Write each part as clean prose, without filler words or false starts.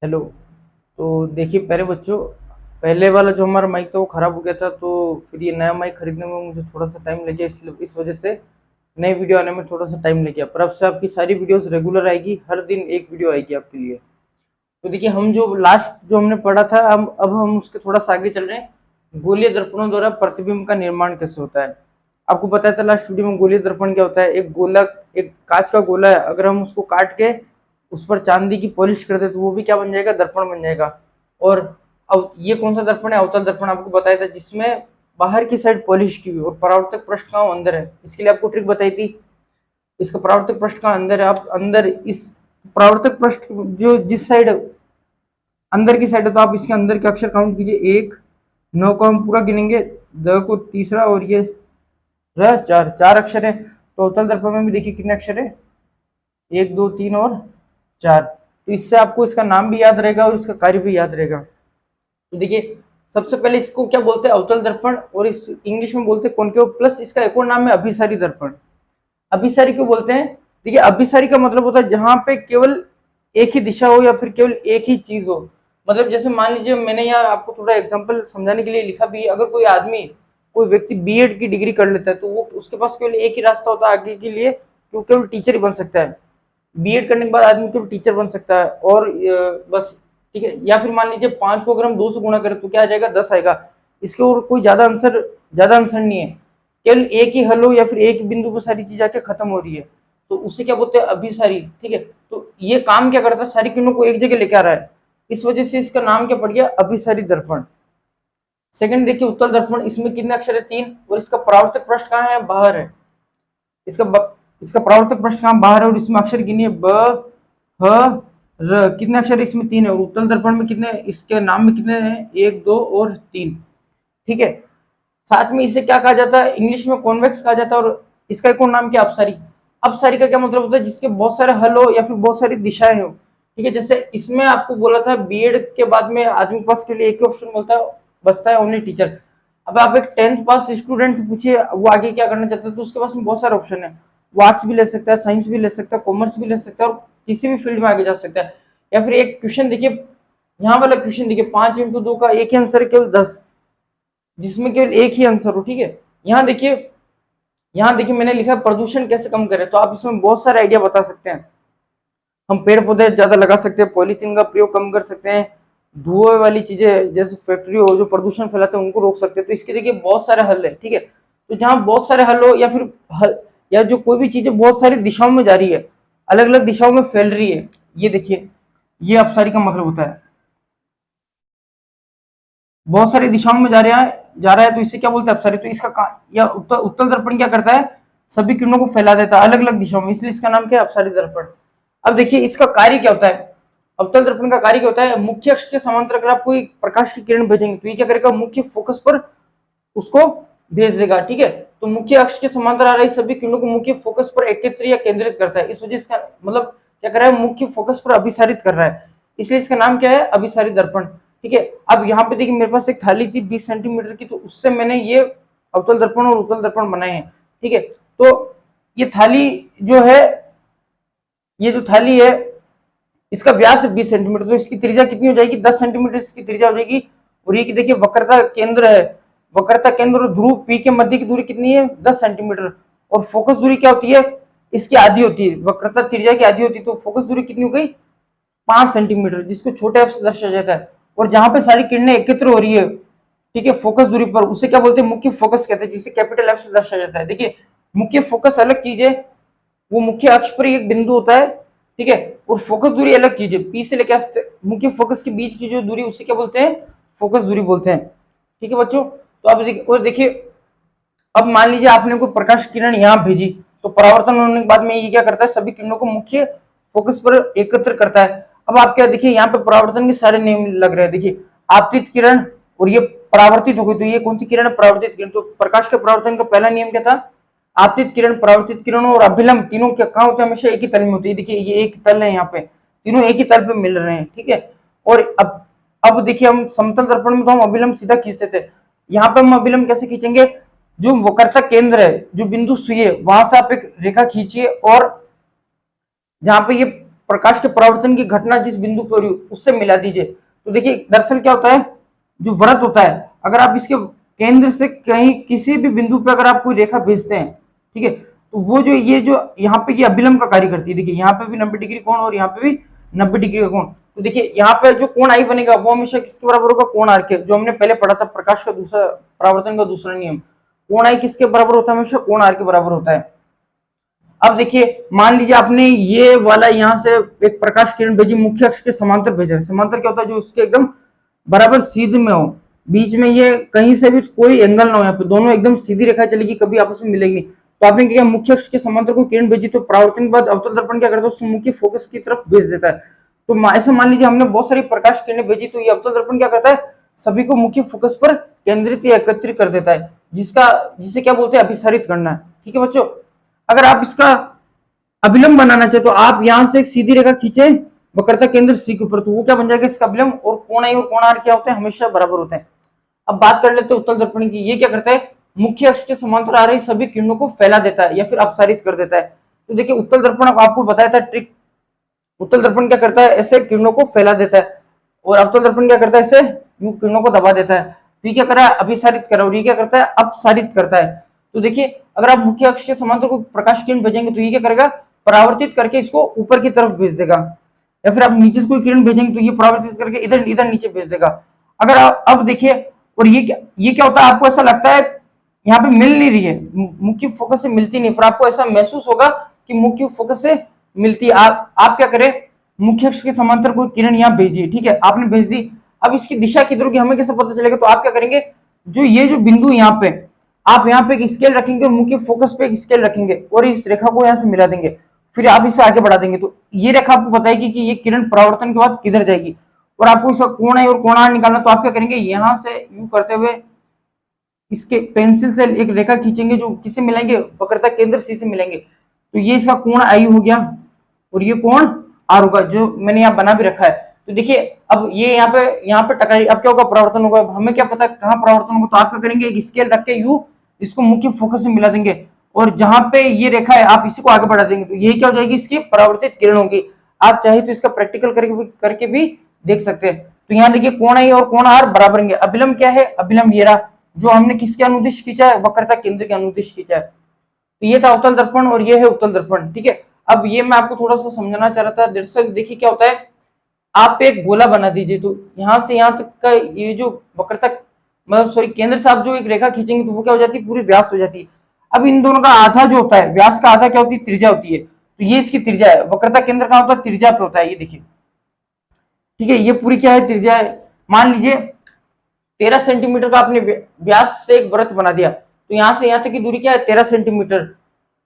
Hello. तो देखिए पहले बच्चों, पहले वाला जो हमारा माइक था वो खराब हो गया था, तो फिर ये नया माइक खरीदने में मुझे थोड़ा सा टाइम लग गया, इसलिए इस वजह से नई वीडियो आने में थोड़ा सा टाइम लग गया। पर अब से आपकी सारी वीडियोस रेगुलर आएगी, हर दिन एक वीडियो आएगी आपके लिए। तो देखिए हम जो लास्ट जो हमने पढ़ा था, अब हम उसके थोड़ा सा आगे चल रहे हैं। गोलीय दर्पणों द्वारा प्रतिबिंब का निर्माण कैसे होता है। आपको बताया था लास्ट वीडियो में गोलीय दर्पण क्या होता है। एक गोला, एक कांच का गोला है, अगर हम उसको काट के उस पर चांदी की पॉलिश कर दे तो वो भी क्या बन जाएगा, दर्पण बन जाएगा। और अब ये कौन सा दर्पण है, अवतल दर्पण आपको बताया था, जिसमें बाहर की साइड पॉलिश की हुई और परावर्तक पृष्ठ का अंदर है। इसके लिए आपको ट्रिक बताई थी। इसका परावर्तक पृष्ठ का अंदर है, आप अंदर इस परावर्तक पृष्ठ जो जिस साइड अंदर की साइड है, तो आप इसके अंदर के अक्षर काउंट कीजिए। एक, नौ को हम पूरा गिनेंगे, द को तीसरा, और ये रह चार, चार अक्षर है। तो अवतल दर्पण में भी देखिए कितने अक्षर है, एक दो तीन और चार। तो इससे आपको इसका नाम भी याद रहेगा और इसका कार्य भी याद रहेगा। तो देखिए सबसे पहले इसको क्या बोलते हैं, अवतल दर्पण, और इस इंग्लिश में बोलते हैं कॉनकेव, प्लस इसका एक और नाम है अभिसारी दर्पण। अभिसारी क्यों बोलते हैं, देखिए अभिसारी का मतलब होता है जहां पे केवल एक ही दिशा हो या फिर केवल एक ही चीज हो। मतलब जैसे मान लीजिए, मैंने यहाँ आपको थोड़ा एग्जांपल समझाने के लिए लिखा भी है। अगर कोई आदमी, कोई व्यक्ति बीएड की डिग्री कर लेता है, तो वो उसके पास केवल एक ही रास्ता होता है आगे के लिए, कि वो केवल टीचर ही बन सकता है। बीएड करने के बाद आदमी केवल टीचर बन सकता है, और बस, ठीक है। या फिर मान लीजिए 5 को अगर हम 2 से गुणा करें तो क्या आ जाएगा, 10 आएगा। इसके और कोई ज्यादा आंसर नहीं है। केवल एक ही हल हो या फिर एक बिंदु पर सारी चीज आके खत्म हो रही है, तो उसे क्या बोलते हैं, अभिसारी। ठीक है, तो ये काम क्या करता है, सारी किरणों को एक जगह लेके आ रहा है। इस वजह से इसका नाम क्या पड़ गया, अभिसारी दर्पण। सेकंड देखिए उत्तल दर्पण, इसमें कितने अक्षर है, 3, और इसका परावर्तक पृष्ठ कहाँ है, बाहर है। इसका परावर्तक पृष्ठ कहाँ, बाहर है, और इसमें अक्षर गिनिए, ब, ह, र। कितने अक्षर है इसमें, 3 है। और उत्तल दर्पण में कितने, इसके नाम में कितने हैं, 1 2 और 3। ठीक है। साथ में इसे क्या कहा जाता है, इंग्लिश में कॉन्वेक्स कहा जाता है, और इसका एक और नाम क्या, अपसारी। अपसारी का क्या मतलब होता है, जिसके बहुत सारे हल हो या फिर बहुत सारी दिशाएं हो। ठीक है, जैसे इसमें आपको बोला था बीएड के बाद में आदमी के पास के लिए एक ही ऑप्शन बोलता है, बचता है ओनली टीचर। अब आप एक 10th पास स्टूडेंट से पूछिए वो आगे क्या करना चाहता है, तो उसके पास में बहुत सारे ऑप्शन है। वो आर्ट्स भी ले सकता है, साइंस भी ले सकता है, कॉमर्स भी ले सकता है, और किसी भी फील्ड में आगे जा सकता है। या फिर एक क्वेश्चन देखिए, यहाँ वाला क्वेश्चन देखिए, 5 × 2 का एक ही आंसर है, केवल 10, जिसमें केवल एक ही आंसर हो। ठीक है, यहाँ देखिए मैंने लिखा है प्रदूषण कैसे कम करें, तो आप इसमें बहुत सारे आइडिया बता सकते हैं। हम पेड़ पौधे ज्यादा लगा सकते हैं, पॉलीथीन का प्रयोग कम कर सकते हैं, धुएं वाली चीजें जैसे फैक्ट्री हो जो प्रदूषण फैलाते हैं उनको रोक सकते हैं। तो इसके देखिए बहुत सारे हल है। ठीक है, तो जहाँ बहुत सारे हल हो, या फिर हल, या जो कोई भी चीजें बहुत सारी दिशाओं में जा रही है, अलग अलग दिशाओं में फैल रही है, ये देखिए, ये अपसारी का मतलब होता है। बहुत सारी दिशाओं में जा रहा है, तो इसे क्या बोलते हैं, अपसारी। तो या उत्तल दर्पण क्या करता है, सभी किरणों को फैला देता है अलग अलग दिशाओं में, इसलिए इसका नाम क्या है, अपसारी दर्पण। अब देखिए इसका कार्य क्या होता है, अवतल दर्पण का कार्य क्या होता है, मुख्य अक्ष के समांतर अगर आप कोई प्रकाश की किरण भेजेंगे तो ये क्या करेगा, मुख्य फोकस पर उसको भेज देगा। ठीक है, तो मुख्य अक्ष के समांतर आ रही सभी किरणों को मुख्य फोकस पर एकत्रित या केंद्रित करता है। इस वजह से मतलब क्या कर रहा है, मुख्य फोकस पर अभिसारित कर रहा है, इसलिए इसका नाम क्या है, अभिसारी दर्पण। ठीक है, अब यहाँ पे देखिए मेरे पास एक थाली थी 20 सेंटीमीटर की, तो उससे मैंने ये अवतल दर्पण और उत्तल दर्पण बनाए हैं। ठीक है, तो ये थाली जो है, ये जो थाली है, इसका व्यास है 20 सेंटीमीटर, तो इसकी त्रिज्या कितनी हो जाएगी, 10 सेंटीमीटर इसकी त्रिज्या हो जाएगी। और ये देखिए वक्रता केंद्र है, वक्रता केंद्र और ध्रुव पी के मध्य की दूरी कितनी है, 10 सेंटीमीटर। और फोकस दूरी क्या होती है, इसकी आधी होती है, वक्रता त्रिज्या की आधी होती है, तो फोकस दूरी कितनी हो गई, 5 सेंटीमीटर, जिसको छोटे एफ से दर्शाया जाता है। और जहां पे सारी किरणें एकत्र हो रही है, ठीक है, फोकस दूरी पर, उसे क्या बोलते हैं, मुख्य फोकस कहते हैं, जिसे कैपिटल एफ से दर्शाया जाता है। देखिए मुख्य फोकस अलग चीज है, वो मुख्य अक्ष पर एक बिंदु होता है। ठीक है, और फोकस दूरी अलग चीज है, पी से लेकर एफ मुख्य फोकस के बीच की जो दूरी, उसे क्या बोलते हैं, फोकस दूरी बोलते हैं। ठीक है बच्चों, तो अब देखिए, अब मान लीजिए आपने कोई प्रकाश किरण यहाँ भेजी, तो परावर्तन होने के बाद में ये क्या करता है, सभी किरणों को मुख्य फोकस पर एकत्र करता है। अब आप क्या देखिए, यहाँ पे परावर्तन के सारे नियम लग रहे हैं। देखिए आपतित किरण, और ये परावर्तित हो गई, तो ये कौन सी किरण है, परावर्तित किरण। तो प्रकाश के परावर्तन का पहला नियम क्या था, आपतित किरण, परावर्तित किरण और अभिलंब, तीनों क्या कहाँ होते हैं, हमेशा एक ही तल में होती है। देखिए ये एक तल है, यहाँ पे तीनों एक ही तल पे मिल रहे हैं। ठीक है, और अब देखिए हम समतल दर्पण में तो हम अभिलंब सीधा खींचते थे, यहाँ पे हम अभिलंब कैसे खींचेंगे, जो वक्रता केंद्र है, जो बिंदु सुई है, वहां से आप एक रेखा खींचिए, और जहां पे ये प्रकाश के परावर्तन की घटना जिस बिंदु पर हो रही है उससे मिला दीजिए। तो देखिए दरअसल क्या होता है, जो वृत्त होता है, अगर आप इसके केंद्र से कहीं किसी भी बिंदु पर अगर आप कोई रेखा भेजते हैं, ठीक है, तो वो जो ये जो यहाँ पे ये अभिलंब का कार्य करती है। देखिए यहाँ पे भी 90 डिग्री कोण और यहाँ पे भी 90 डिग्री का कोण। तो देखिए यहाँ पे जो कोण आई बनेगा वो हमेशा किसके बराबर होगा, कोण आर के, जो हमने पहले पढ़ा था प्रकाश का दूसरा परावर्तन का दूसरा नियम। कोण आई किसके बराबर होता है, हमेशा कोण आर के बराबर होता है। अब देखिए मान लीजिए आपने ये वाला यहाँ से एक प्रकाश किरण भेजी, मुख्य अक्ष के समांतर भेजा। समांतर क्या होता है, जो उसके एकदम बराबर सीध में हो, बीच में ये कहीं से भी कोई एंगल ना हो, यहाँ पे दोनों एकदम सीधी रेखा चलेगी, कभी आपस में मिलेगी नहीं। तो आपने क्या, मुख्य अक्ष के समांतर को किरण भेजी, तो परावर्तन के बाद अवतल दर्पण क्या करता है, उसको मुख्य फोकस की तरफ भेज देता है। तो ऐसे मान लीजिए हमने बहुत सारी प्रकाश किरणें भेजी, तो ये अवतल दर्पण क्या करता है, सभी को मुख्य फोकस पर केंद्रित या एकत्रित कर देता है, जिसे क्या बोलते हैं, अभिसारित करना। ठीक है बच्चों, अगर आप इसका अभिलंब बनाना चाहे तो आप यहां से एक सीधी रेखा खींचे वक्रता केंद्र सी के ऊपर, तो वो क्या बन जाएगा, इसका अभिलंब। और कोण आई और कोण आर क्या होते हैं, हमेशा बराबर होते हैं। अब बात कर लेते हैं उत्तल दर्पण की। ये क्या करता है, मुख्य अक्ष के समांतर आ रही सभी किरणों को फैला देता है या फिर अपसारित कर देता है। तो देखिए उत्तल दर्पण आपको बताया था ट्रिक। उत्तल दर्पण क्या करता है, ऐसे किरणों को फैला देता है, और अवतल दर्पण क्या करता है, ऐसे किरणों को दबा देता है। तो ये क्या कर रहा है, अभिसारित कर रहा है, और ये क्या करता है, अपसारित करता है। तो देखिए अगर आप मुख्य अक्ष के समांतर को प्रकाश किरण भेजेंगे तो ये क्या करेगा, परावर्तित करके इसको ऊपर की तरफ भेज देगा, या फिर आप नीचे से कोई किरण भेजेंगे तो ये परावर्तित करके इधर इधर नीचे भेज देगा। अगर अब देखिए, और ये क्या होता है, आपको ऐसा लगता है यहाँ पे मिल नहीं रही है, मुख्य फोकस से मिलती नहीं, पर आपको ऐसा महसूस होगा कि मुख्य फोकस से मिलती है। आप क्या करें, मुख्य अक्ष के समांतर कोई किरण यहाँ भेजिए, ठीक है, आपने भेज दी। अब इसकी दिशा किधर होगी हमें कैसे पता चलेगा, तो आप क्या करेंगे, जो ये जो बिंदु यहाँ पे, आप यहाँ पे एक स्केल रखेंगे और मुख्य फोकस पे एक स्केल रखेंगे और इस रेखा को यहाँ से मिला देंगे, फिर आप इसे आगे बढ़ा देंगे। तो ये रेखा आपको बताएगी कि ये किरण परावर्तन के बाद किधर जाएगी, और आपको इसका कोण है और कोणार निकालना। तो आप क्या करेंगे, यहाँ से यूं करते हुए इसके पेंसिल से एक रेखा खींचेंगे, जो किसे मिलेंगे, वक्रता केंद्र सी से मिलेंगे। तो ये इसका कोण आई हो गया और ये कोण आर होगा, जो मैंने यहाँ बना भी रखा है। तो देखिए अब ये यहाँ पे टकराई, अब क्या होगा, परावर्तन होगा। हमें क्या पता कहाँ परावर्तन होगा, तो आप क्या करेंगे, एक स्केल रख के यू इसको मुख्य फोकस से मिला देंगे, और जहां पे ये रेखा है आप इसी को आगे बढ़ा देंगे, तो यही क्या हो जाएगी, इसकी परावर्तित किरण होगी। आप चाहे तो इसका प्रैक्टिकल करके भी देख सकते हैं। तो यहाँ देखिए कोण आई और कोण आर बराबर होंगे। अभिलंब क्या है, अभिलंब ये रहा, जो हमने किसके अनुदिश खींचा है, वक्रता केंद्र के अनुदिश खींचा है। तो ये था अवतल दर्पण और ये है उत्तल दर्पण। ठीक है, अब ये मैं आपको थोड़ा सा समझाना चाह रहा था। दरअसल देखिए क्या होता है, आप एक गोला बना दीजिए, तो यहां से यहां तक का ये जो वक्रता मतलब सॉरी केंद्र से आप जो एक रेखा खींचेंगे तो वो क्या हो जाती है, पूरी व्यास हो जाती है। अब इन दोनों का आधा जो होता है, व्यास का आधा क्या होती है, त्रिज्या होती है। तो ये इसकी त्रिज्या है, वक्रता केंद्र कहां होता है, त्रिज्या पे होता है, ये देखिए। ठीक है, ये पूरी क्या है, त्रिज्या है। मान लीजिए 13 सेंटीमीटर का आपने व्यास से एक वृत्त बना दिया, तो यहां से यहां तक की दूरी क्या है, 13 सेंटीमीटर,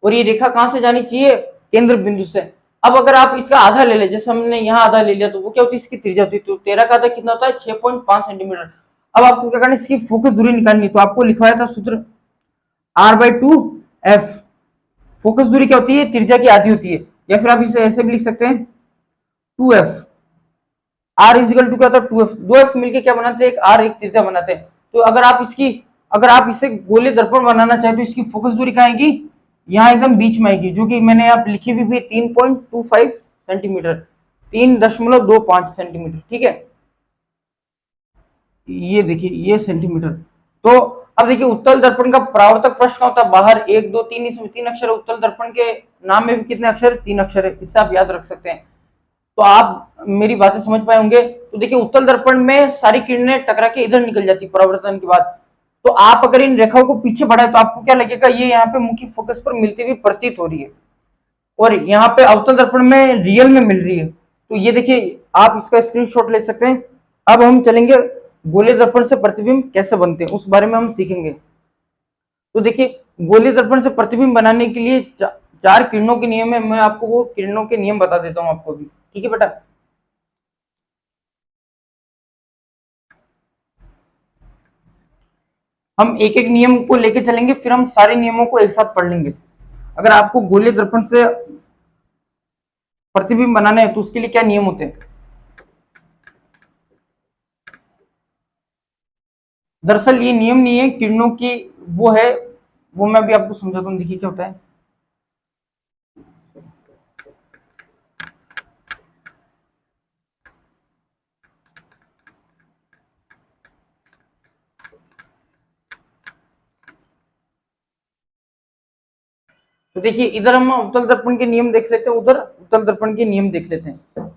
और ये रेखा कहां से जानी चाहिए, केंद्र बिंदु से। अब अगर आप इसका आधा ले ले, जैसे हमने यहाँ आधा ले लिया, तो वो क्या होती है, इसकी त्रिज्या होती है। तो 13 का आधा कितना होता है, 6.5 सेंटीमीटर। अब आपको क्या करना है, इसकी फोकस दूरी निकालनी, तो आपको लिखवाया था सूत्र r/2f। फोकस दूरी क्या होती है, त्रिज्या की आधी होती है, या फिर आप इसे ऐसे भी लिख सकते हैं 2f। r इजिकल टू क्या होता है, 2f। 2f मिलके क्या बनाते हैं, एक r एक त्रिज्या बनाते हैं। तो अगर आप इसे गोले दर्पण बनाना चाहे तो इसकी फोकस दूरी क्या आएगी, यहाँ एकदम बीच में आएगी, जो कि मैंने यहाँ लिखी हुई भी 3.25 सेंटीमीटर, 3.25 सेंटीमीटर। ठीक है, ये देखिए ये सेंटीमीटर। तो अब देखिए उत्तल दर्पण का परावर्तक पृष्ठ होता है बाहर 1 2 3, इसमें 3 अक्षर है। उत्तल दर्पण के नाम में भी कितने अक्षर है, 3 अक्षर है, इससे आप याद रख सकते हैं। तो आप मेरी बातें समझ पाए होंगे। तो देखिए उत्तल दर्पण में सारी किरणें टकरा के इधर निकल जाती परावर्तन के बाद। तो आप अगर इन रेखाओं को पीछे बढ़ाए तो आपको क्या लगेगा, ये यहाँ पे मुख्य फोकस पर मिलती हुई प्रतीत हो रही है, और यहाँ पे अवतल दर्पण में रियल में मिल रही है। तो ये देखिए आप इसका स्क्रीनशॉट ले सकते हैं। अब हम चलेंगे गोलीय दर्पण से प्रतिबिंब कैसे बनते हैं, उस बारे में हम सीखेंगे। तो देखिए गोलीय दर्पण से प्रतिबिंब बनाने के लिए 4 किरणों के नियम है। मैं आपको वो किरणों के नियम बता देता हूँ आपको भी। ठीक है बेटा, हम एक एक नियम को लेके चलेंगे, फिर हम सारे नियमों को एक साथ पढ़ लेंगे। अगर आपको गोलीय दर्पण से प्रतिबिंब बनाना है तो उसके लिए क्या नियम होते हैं। दरअसल ये नियम नहीं है, किरणों की वो है, वो मैं भी आपको समझाता हूँ। देखिए क्या होता है, तो देखिए इधर हम उत्तल दर्पण के नियम देख लेते हैं, उधर उत्तल दर्पण के नियम देख लेते हैं।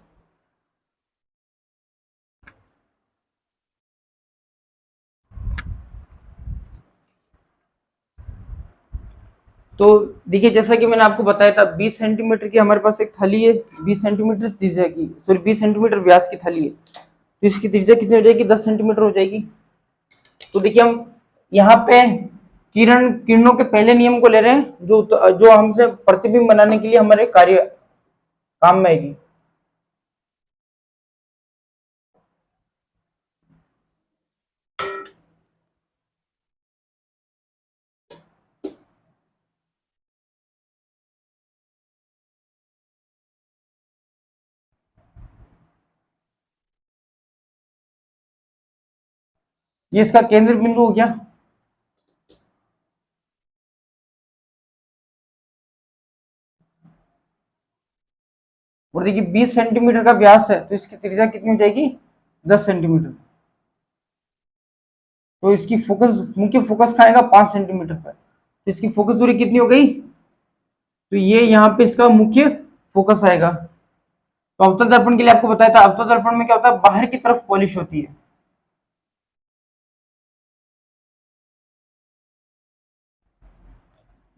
तो देखिए जैसा कि मैंने आपको बताया था 20 सेंटीमीटर की हमारे पास एक थैली है, 20 सेंटीमीटर त्रिज्या की, सॉरी 20 सेंटीमीटर व्यास की थैली है, तो इसकी त्रिज्या कितनी हो जाएगी, 10 सेंटीमीटर हो जाएगी। तो देखिए हम यहाँ पे किरणों के पहले नियम को ले रहे हैं, जो हमसे प्रतिबिंब बनाने के लिए हमारे कार्य काम में आएगी। ये इसका केंद्र बिंदु हो गया। और देखिए 20 सेंटीमीटर का व्यास है, तो इसकी त्रिज्या कितनी हो जाएगी, 10 सेंटीमीटर। तो इसकी फोकस, मुख्य फोकस कहाँ आएगा, 5 सेंटीमीटर पर। तो इसकी फोकस दूरी कितनी हो गई, तो ये यहाँ पे इसका मुख्य फोकस आएगा। तो अवतल दर्पण के लिए आपको बताया था, अवतल दर्पण में क्या होता है, बाहर की तरफ पॉलिश होती है।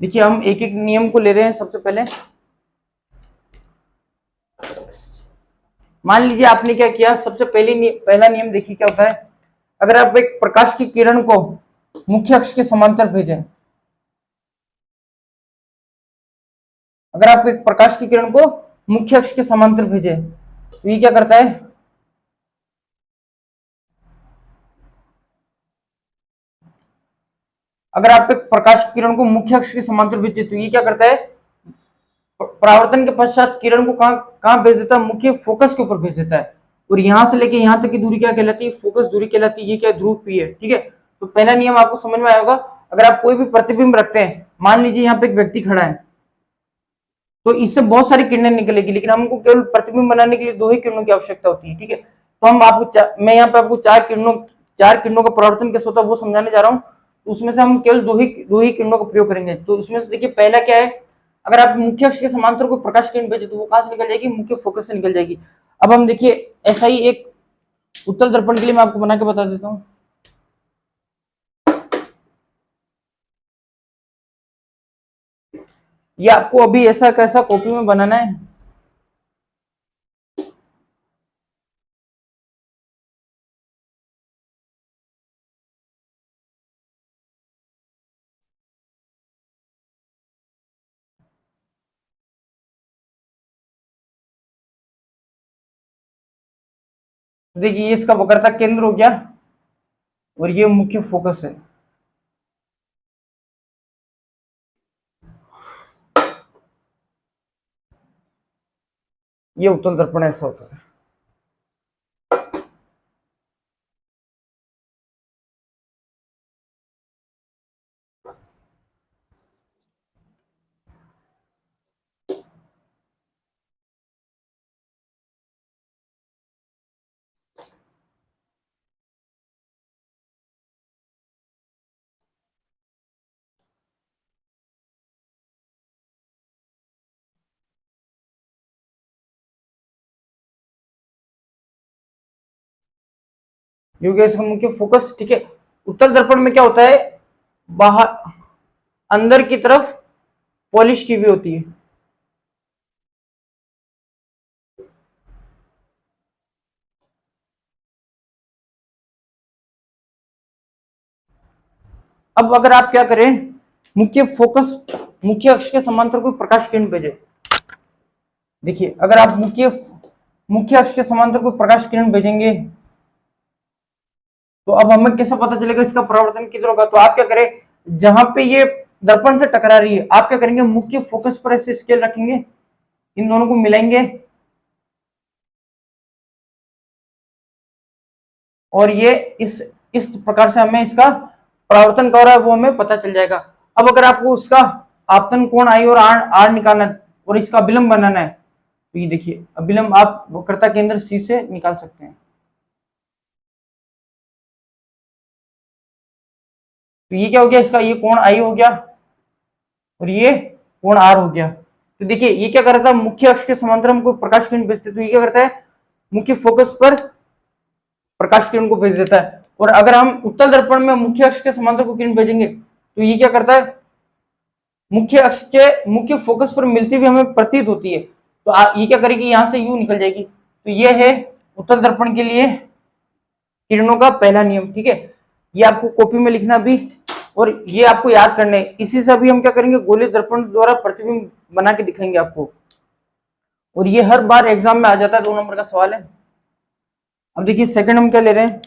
देखिए हम एक एक नियम को ले रहे हैं। सबसे पहले मान लीजिए आपने क्या किया, सबसे पहला नियम देखिए क्या होता है, अगर आप एक प्रकाश की किरण को मुख्य अक्ष के समांतर भेजें, अगर आप एक प्रकाश की किरण को मुख्य अक्ष के समांतर भेजें, तो ये क्या करता है, अगर आप एक प्रकाश की किरण को मुख्य अक्ष के समांतर भेजें तो ये क्या करता है, परावर्तन के पश्चात किरण को कहां कहां भेज देता है, मुख्य फोकस के ऊपर भेज देता है। और यहां से लेके यहां तक की दूरी क्या कहलाती है, फोकस दूरी कहलाती है। ये क्या, ध्रुव पी है, ठीक है। तो पहला नियम आपको समझ में आया होगा। अगर आप कोई भी प्रतिबिंब रखते हैं, मान लीजिए यहाँ पे एक व्यक्ति खड़ा है, तो इससे बहुत सारी किरणें निकलेगी, लेकिन हमको केवल प्रतिबिंब बनाने के लिए 2 ही किरणों की आवश्यकता होती है, ठीक है। तो हम आपको मैं यहाँ पे आपको 4 किरणों का परावर्तन कैसे होता है वो समझाने जा रहा हूँ। तो उसमें से हम केवल दो ही किरणों का प्रयोग करेंगे। तो उसमें से देखिए पहला क्या है, अगर आप मुख्य अक्ष के समांतर को प्रकाश किरण भेजे तो वो कहां से निकल जाएगी, मुख्य फोकस से निकल जाएगी। अब हम देखिए ऐसा ही एक उत्तल दर्पण के लिए मैं आपको बना के बता देता हूँ। ये आपको अभी ऐसा कैसा कॉपी में बनाना है। देखिए ये इसका वक्रता केंद्र हो गया और ये मुख्य फोकस है। ये उत्तल दर्पण ऐसा होता है। ये हो गया इसका मुख्य फोकस, ठीक है। उत्तल दर्पण में क्या होता है, बाहर अंदर की तरफ पॉलिश की हुई होती है। अब अगर आप क्या करें, मुख्य अक्ष के समांतर कोई प्रकाश किरण भेजे, देखिए अगर आप मुख्य अक्ष के समांतर कोई प्रकाश किरण भेजेंगे, तो अब हमें कैसे पता चलेगा इसका परावर्तन किधर होगा। तो आप क्या करें, जहां पे ये दर्पण से टकरा रही है, आप क्या करेंगे, मुख्य फोकस पर ऐसे स्केल रखेंगे, इन दोनों को मिलाएंगे और ये इस प्रकार से हमें इसका परावर्तन क्या हो रहा है वो हमें पता चल जाएगा। अब अगर आपको उसका आपतन कोण आई और आर निकालना है और इसका अभिलंब बनाना है, तो ये देखिए अभिलंब आप वक्रता केंद्र सी से निकाल सकते हैं। तो ये क्या हो गया, इसका ये कोण आई हो गया और ये कोण आर हो गया। तो देखिए ये क्या कर रहा था, मुख्य अक्ष के समांतर हम कोई प्रकाश किरण भेजते, तो ये क्या करता है, मुख्य फोकस पर प्रकाश किरण को भेज देता है। और अगर हम उत्तल दर्पण में मुख्य अक्ष के समांतर को किरण भेजेंगे तो ये क्या करता है, मुख्य अक्ष के मुख्य फोकस पर मिलती हुई हमें प्रतीत होती है। तो ये क्या करेगी, यहां से यू निकल जाएगी। तो ये है उत्तल दर्पण के लिए किरणों का पहला नियम। ठीक है, ये आपको कॉपी में लिखना भी, और ये आपको याद करना है। इसी से अभी हम क्या करेंगे, गोलीय दर्पण द्वारा प्रतिबिंब बना के दिखाएंगे आपको, और ये हर बार एग्जाम में आ जाता है, 2 नंबर का सवाल है। अब देखिए सेकंड हम क्या ले रहे हैं,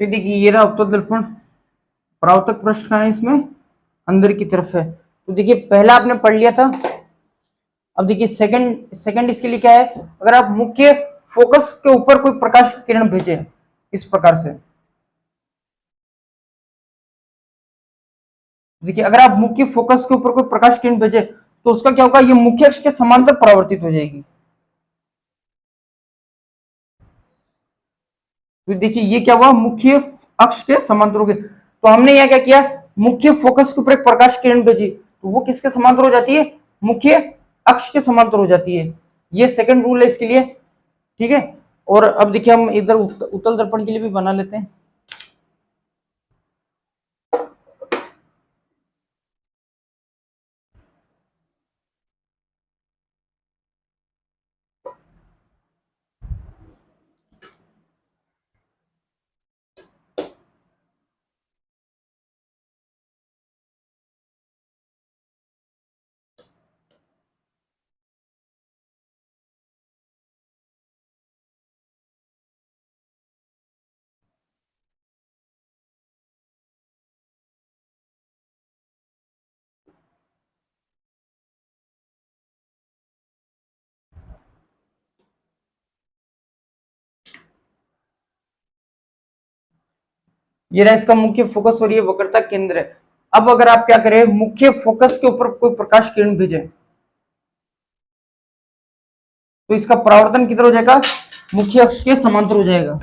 फिर देखिए ये रहा उत्तल दर्पण, परावर्तक पृष्ठ कहाँ है, इसमें अंदर की तरफ है। तो देखिए पहला आपने पढ़ लिया था। अब देखिए सेकंड इसके लिए क्या है, अगर आप मुख्य फोकस के ऊपर कोई प्रकाश की किरण भेजे इस प्रकार से, देखिए अगर आप मुख्य फोकस के ऊपर कोई प्रकाश किरण भेजे तो उसका क्या होगा, ये मुख्य अक्ष के समांतर परावर्तित हो जाएगी। तो देखिए ये क्या हुआ, मुख्य अक्ष के समांतर हो गए। तो हमने यहाँ क्या किया, मुख्य फोकस के ऊपर एक प्रकाश किरण भेजी, तो वो किसके समांतर हो जाती है, मुख्य अक्ष के समांतर हो जाती है। ये सेकंड रूल है इसके लिए। ठीक है, और अब देखिए हम इधर उत्तल दर्पण के लिए भी बना लेते हैं। ये रहा इसका मुख्य फोकस और ये वक्रता केंद्र है। अब अगर आप क्या करें, मुख्य फोकस के ऊपर कोई प्रकाश किरण भेजें तो इसका परावर्तन किधर हो जाएगा, मुख्य अक्ष के समांतर हो जाएगा।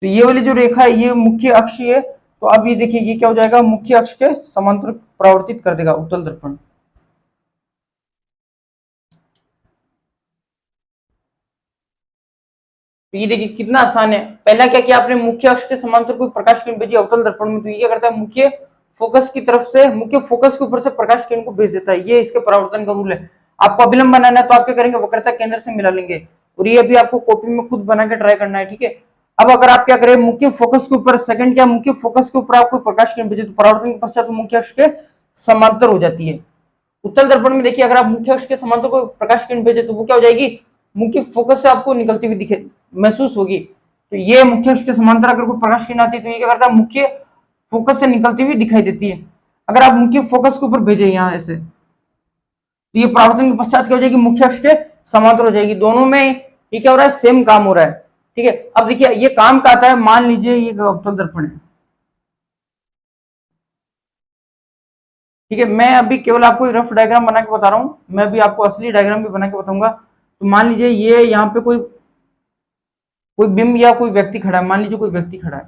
तो ये वाली जो रेखा है ये मुख्य अक्ष है, तो अब ये देखिए ये क्या हो जाएगा, मुख्य अक्ष के समांतर परावर्तित कर देगा उत्तल दर्पण। तो ये देखिए कितना आसान है। पहला क्या किया आपने, मुख्य अक्ष के समांतर कोई प्रकाश किरण भेजी अवतल दर्पण में, तो ये क्या करता है, मुख्य फोकस की तरफ से, मुख्य फोकस के ऊपर से प्रकाश किरण को भेज देता है। ये इसके परावर्तन का रूल है। आपको अभिलंब बनाना है तो आप क्या करेंगे, वक्रता केंद्र से मिला लेंगे, और ये अभी आपको कॉपी में खुद बना के ट्राई करना है। ठीक है, अब अगर आप क्या करें, मुख्य फोकस के ऊपर, सेकंड क्या, मुख्य फोकस के ऊपर आप कोई प्रकाश किरण भेजे तो परावर्तन के पश्चात मुख्य अक्ष के समांतर हो जाती है। उत्तल दर्पण में देखिए अगर आप मुख्य अक्ष के समांतर को प्रकाश किरण भेजे तो वो क्या हो जाएगी, मुख्य फोकस से आपको निकलती हुई दिखे महसूस होगी। तो ये मुख्य अक्ष के समांतर अगर कोई प्रकाश किरण आती है तो ये क्या करता है, मुख्य फोकस से निकलती हुई दिखाई देती है। अगर आप मुख्य फोकस के ऊपर भेजे यहाँ ऐसे, तो ये परावर्तन के पश्चात क्या हो जाएगी, मुख्य अक्ष के समांतर हो जाएगी। दोनों में ये क्या हो रहा है, सेम काम हो रहा है। ठीक है, अब देखिए ये काम का आता है, मान लीजिए ये अवतल दर्पण है। ठीक है, मैं अभी केवल आपको रफ डायग्राम बना के बता रहा हूँ, मैं अभी आपको असली डायग्राम भी बना के बताऊंगा। तो मान लीजिए ये यहाँ पे कोई कोई बिंब या कोई व्यक्ति खड़ा है, मान लीजिए कोई व्यक्ति खड़ा है,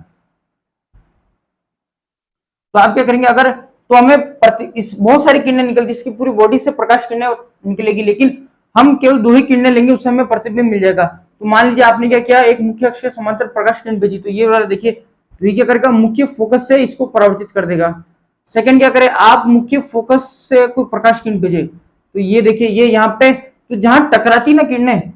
तो आप क्या करेंगे, अगर तो हमें इस बहुत सारी किरणें निकलती है, इसकी पूरी बॉडी से प्रकाश किरणें निकलेगी, लेकिन हम केवल 2 ही किरणें लेंगे, उससे हमें प्रतिबिंब मिल जाएगा। तो मान लीजिए आपने क्या किया, एक मुख्य अक्ष के समांतर प्रकाश किरण भेजी, तो ये वाला देखिए, तो ये क्या करेगा, मुख्य फोकस से इसको परावर्तित कर देगा। सेकंड क्या करे, आप मुख्य फोकस से कोई प्रकाश किरण भेजे, तो ये देखिए ये यहाँ पे, तो जहां टकराती ना किरणें,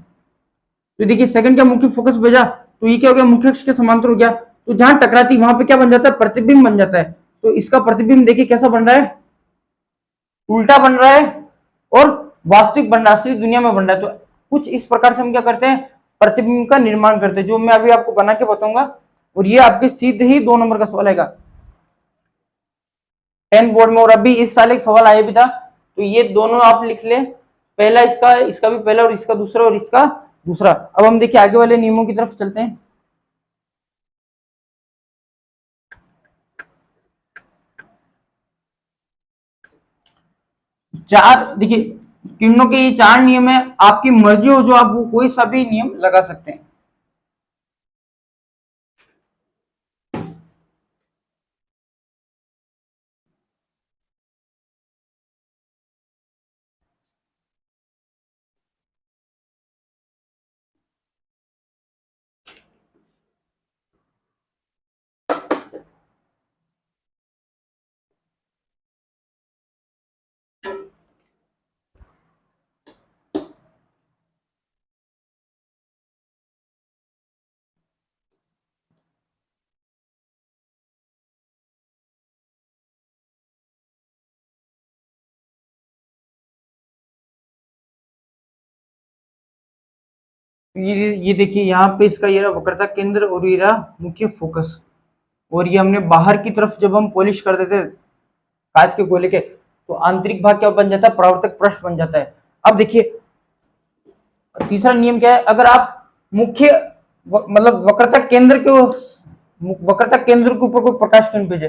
तो देखिए सेकंड क्या, मुख्य फोकस भेजा तो ये क्या हो गया, मुख्य अक्ष के समांतर हो गया। तो जहां टकराती वहां पे क्या बन जाता है, प्रतिबिंब बन जाता है। तो इसका प्रतिबिंब देखिए कैसा बन रहा है, उल्टा बन रहा है और वास्तविक बन रहा है, असली दुनिया में बन रहा है। तो कुछ इस प्रकार से हम क्या करते हैं, प्रतिबिंब का निर्माण करते हैं, जो मैं अभी आपको बना के बताऊंगा। और ये आपके सीधे ही 2 नंबर का सवाल आएगा 10th बोर्ड में। और अभी इस साल एक सवाल आया भी था, तो ये दोनों आप लिख ले, पहला इसका, इसका भी पहला, और इसका दूसरा, और इसका दूसरा। अब हम देखिए आगे वाले नियमों की तरफ चलते हैं। चार, देखिए किरणों के ये 4 नियम है, आपकी मर्जी हो जो आप वो कोई सा भी नियम लगा सकते हैं। ये देखिए यहाँ पे इसका ये रहा वक्रता केंद्र और ये रहा मुख्य फोकस। और ये हमने बाहर की तरफ जब हम पॉलिश कर देते कांच के गोले के, तो आंतरिक भाग क्या बन जाता है, परावर्तक पृष्ठ बन जाता है। अब देखिए तीसरा नियम क्या है, अगर आप मुख्य मतलब वक्रता केंद्र के ऊपर कोई प्रकाश किरण भेजे,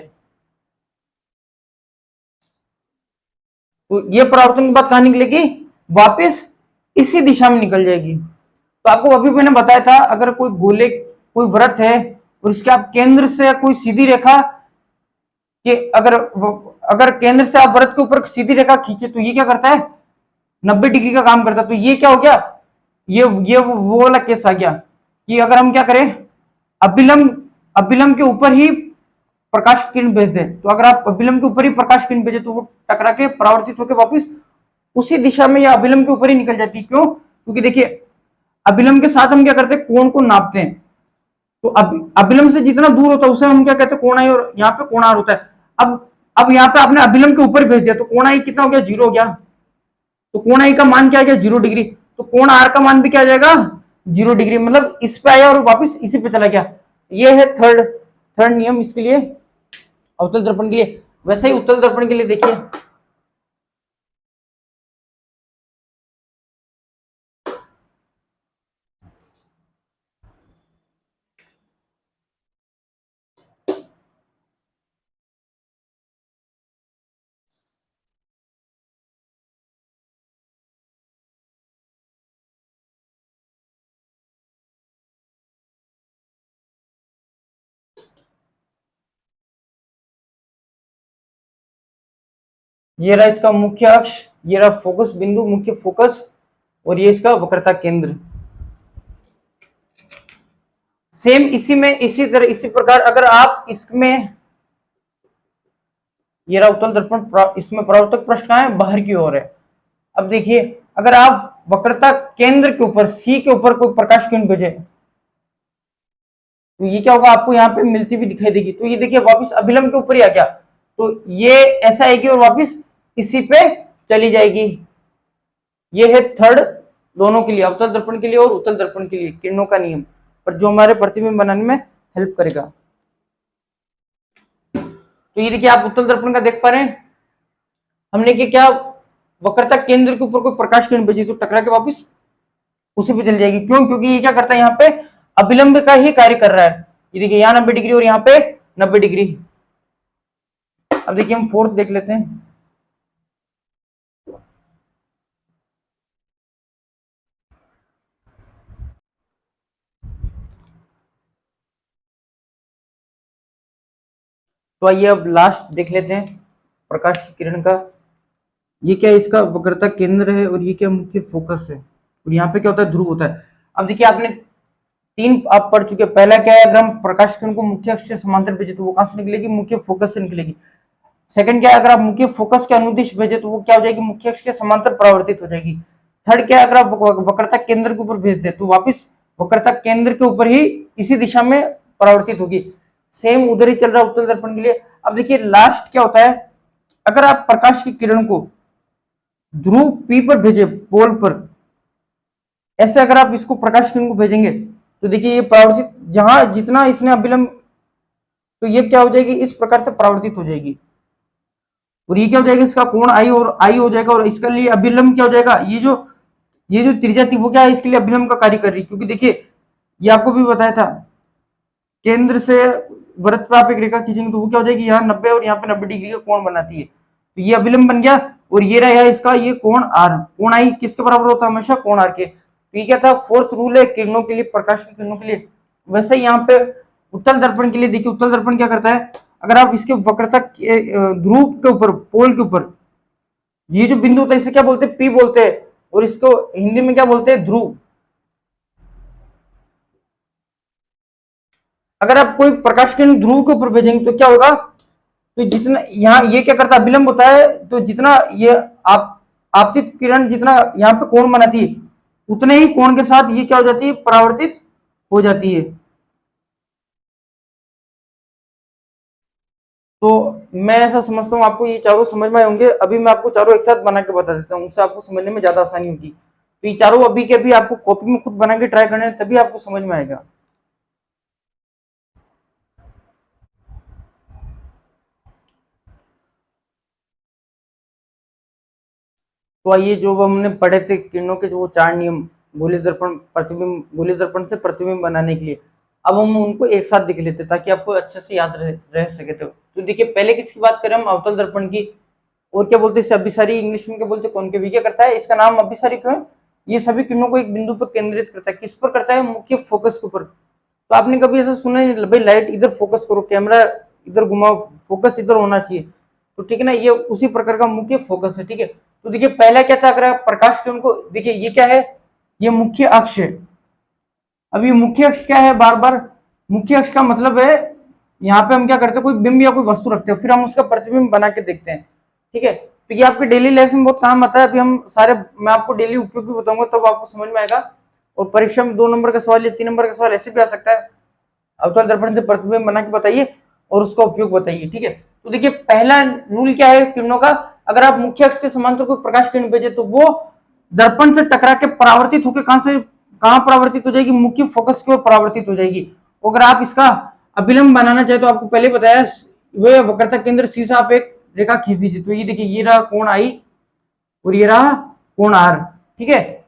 तो ये परावर्तन के बाद कहां निकलेगी, वापस इसी दिशा में निकल जाएगी। तो आपको अभी मैंने बताया था, अगर कोई गोले, कोई वृत्त है और इसके आप केंद्र से कोई सीधी रेखा कि अगर केंद्र से आप वृत्त के ऊपर सीधी रेखा खींचे, तो ये क्या करता है, 90 डिग्री का काम करता है। तो ये क्या हो गया, ये वो वाला केस आ गया कि अगर हम क्या करें, अभिलंब के ऊपर ही प्रकाश किरण भेज दे, तो अगर आप अभिलंब के ऊपर ही प्रकाश किरण भेजे, तो वो टकरा के परावर्तित होकर वापस उसी दिशा में या अभिलंब के ऊपर ही निकल जाती है। क्यों, क्योंकि देखिए अभिलंब के साथ हम क्या करते हैं, कोण को नापते हैं। तो अभिलंब से जितना दूर होता है उसे हम क्या कहते हैं, कोणाई, और यहाँ पे कोणार होता है। अब यहाँ पे आपने अभिलंब के ऊपर भेज दिया, तो कोणाई कितना हो गया, 0 हो गया। तो कोणाई का मान क्या आ गया, 0 डिग्री। तो कोण आर का मान भी क्या आ जाएगा, 0 डिग्री। मतलब इस पे आया और वापस इसी पे चला गया। ये है थर्ड नियम इसके लिए, अवतल दर्पण के लिए। वैसे ही उत्तल दर्पण के लिए देखिए, ये रहा इसका मुख्य अक्ष, ये रहा फोकस बिंदु, मुख्य फोकस, और ये इसका वक्रता केंद्र। सेम इसी में इसी तरह इसी प्रकार अगर आप इसमें, ये रहा उत्तल दर्पण, इसमें परावर्तक पृष्ठ कहां है, बाहर की ओर है। अब देखिए अगर आप वक्रता केंद्र के ऊपर सी के ऊपर कोई प्रकाश किरण भेजे, तो ये क्या होगा, आपको यहाँ पे मिलती हुई दिखाई देगी। तो ये देखिए वापस अभिलंब के ऊपर ही आ गया, तो ये ऐसा आएगी और वापस इसी पे चली जाएगी। ये है थर्ड, दोनों के लिए, अवतल दर्पण के लिए और उत्तल दर्पण के लिए, किरणों का नियम, पर जो हमारे प्रतिबिंब बनाने में हेल्प करेगा। तो ये देखिए आप उत्तल दर्पण का देख पा रहे हैं, हमने क्या वक्रता केंद्र के ऊपर कोई प्रकाश किरण भेजी, तो टकरा के वापस उसी पे चली जाएगी। क्यों, क्योंकि ये क्या करता है, यहाँ पे अभिलंब का ही कार्य कर रहा है। ये देखिए यहाँ 90 डिग्री और यहाँ पे 90 डिग्री। अब देखिए हम फोर्थ देख लेते हैं। तो आइए अब लास्ट देख लेते हैं प्रकाश की किरण का। ये क्या है, इसका वक्रता केंद्र है, और ये क्या मुख्य फोकस है, और यहाँ पे क्या होता है, ध्रुव होता है। अब देखिए आपने 3 आप पढ़ चुके हैं। पहला क्या है, अगर हम प्रकाश किरण को मुख्य अक्ष से समांतर भेजे, तो वो कहां से निकलेगी, मुख्य फोकस से निकलेगी। सेकंड क्या है, अगर आप मुख्य फोकस के अनुदिश भेजे, तो वो क्या हो जाएगी, मुख्य अक्ष के समांतर परावर्तित हो जाएगी। थर्ड क्या है, अगर आप वक्रता केंद्र के ऊपर भेज दे, तो वापस वक्रता केंद्र के ऊपर ही इसी दिशा में परावर्तित होगी। सेम उधर ही चल रहा है उत्तल दर्पण के लिए। अब देखिए लास्ट क्या होता है, अगर आप प्रकाश की किरण को ध्रुव पी पर भेजे, पोल पर, ऐसे अगर आप इसको प्रकाश किरण को भेजेंगे तो देखिए ये परावर्तित, जहां जितना इसने अभिलंब, तो ये क्या हो जाएगी, इस प्रकार से परावर्तित हो जाएगी। और ये क्या हो जाएगा, इसका कोण आई और आई हो जाएगा, और इसके लिए अभिलंब क्या हो जाएगा, ये जो त्रिज्या थी वो क्या है, इसके लिए अभिलंब का कार्य कर रही है। क्योंकि देखिए ये आपको भी बताया था, केंद्र से वृत्त पर आप एक रेखा खींचेंगे तो वो क्या हो जाएगी, यहाँ 90 और यहाँ पे 90 डिग्री का कोण बनाती है। तो ये अभिलंब बन गया, और ये रहा इसका ये कोण आर, कोण आई किसके बराबर होता है, हमेशा कोण आर के। तो ये क्या था, फोर्थ रूल है किरणों के लिए, प्रकाश की किरणों के लिए। वैसे ही यहाँ पे उत्तल दर्पण के लिए देखिए, उत्तल दर्पण क्या करता है, अगर आप इसके वक्रता ध्रुव के ऊपर, पोल के ऊपर, ये जो बिंदु होता है इसे क्या बोलते हैं, पी बोलते हैं, और इसको हिंदी में क्या बोलते हैं, ध्रुव। अगर आप कोई प्रकाश किरण ध्रुव के ऊपर भेजेंगे तो क्या होगा, तो जितना यहाँ ये क्या करता है, विलंब होता है, तो जितना ये आप आपतित किरण जितना यहाँ पे कोण बनाती है, उतने ही कोण के साथ ये क्या हो जाती है, परावर्तित हो जाती है। तो मैं ऐसा समझता हूँ आपको ये चारों समझ में आए होंगे। अभी मैं आपको चारों एक साथ बना के बता देता हूँ, उससे आपको समझने में ज्यादा आसानी होगी। तो ये चारों अभी के अभी आपको कॉपी में खुद बना के ट्राई करना है, तभी आपको समझ में आएगा। तो आइए, जो हमने पढ़े थे किरणों के जो वो चार नियम, गोली दर्पण प्रतिबिंब, गोली दर्पण से प्रतिबिंब बनाने के लिए, अब हम उनको एक साथ देख लेते ताकि आपको अच्छे से याद रह सके। तो देखिए पहले किसकी बात करें हम, अवतल दर्पण की। और क्या बोलते हैं इसे, अभिसारी, इंग्लिश में क्या बोलते हैं, कॉनकेव। क्या करता है, इसका नाम अभिसारी क्यों है, ये सभी किरणों को एक बिंदु पर केंद्रित करता है। किस पर करता है, मुख्य फोकस के ऊपर। तो आपने कभी ऐसा सुना नहीं, भाई लाइट इधर फोकस करो, कैमरा इधर घुमाओ, फोकस इधर होना चाहिए। तो ठीक है ना, ये उसी प्रकार का मुख्य फोकस है। ठीक है, तो देखिए पहला क्या था, अगर प्रकाश किरण को देखिए, ये क्या है, ये मुख्य अक्ष है। अब ये मुख्य अक्ष क्या है, बार बार मुख्य अक्ष का मतलब है, यहाँ पे हम क्या करते हैं, कोई बिंब या कोई वस्तु रखते हैं, फिर हम उसका प्रतिबिंब बना के देखते हैं। ठीक है, तो ये आपके डेली लाइफ में बहुत काम आता है। अभी हम सारे, मैं आपको डेली उपयोग भी बताऊंगा, तब आपको समझ में आएगा। और परीक्षा में 2 नंबर का सवाल या 3 नंबर का सवाल ऐसे भी आ सकता है, अवतल दर्पण से प्रतिबिंब बना के बताइए और उसका उपयोग बताइए। ठीक है, तो देखिए पहला रूल क्या है किरणों का, अगर आप मुख्य अक्ष के समांतर कोई प्रकाश किरण भेजे तो वो दर्पण से टकरा के परावर्तित होकर कहां परावर्तित हो जाएगी, मुख्य फोकस की ओर परावर्तित हो जाएगी। अगर आप इसका अभिलंब बनाना चाहे तो आपको पहले बताया, वे वक्रता केंद्र सी से आप एक रेखा खींच दीजिए। तो ये देखिए, ये रहा कोण आई और ये रहा कोण आर। ठीक है,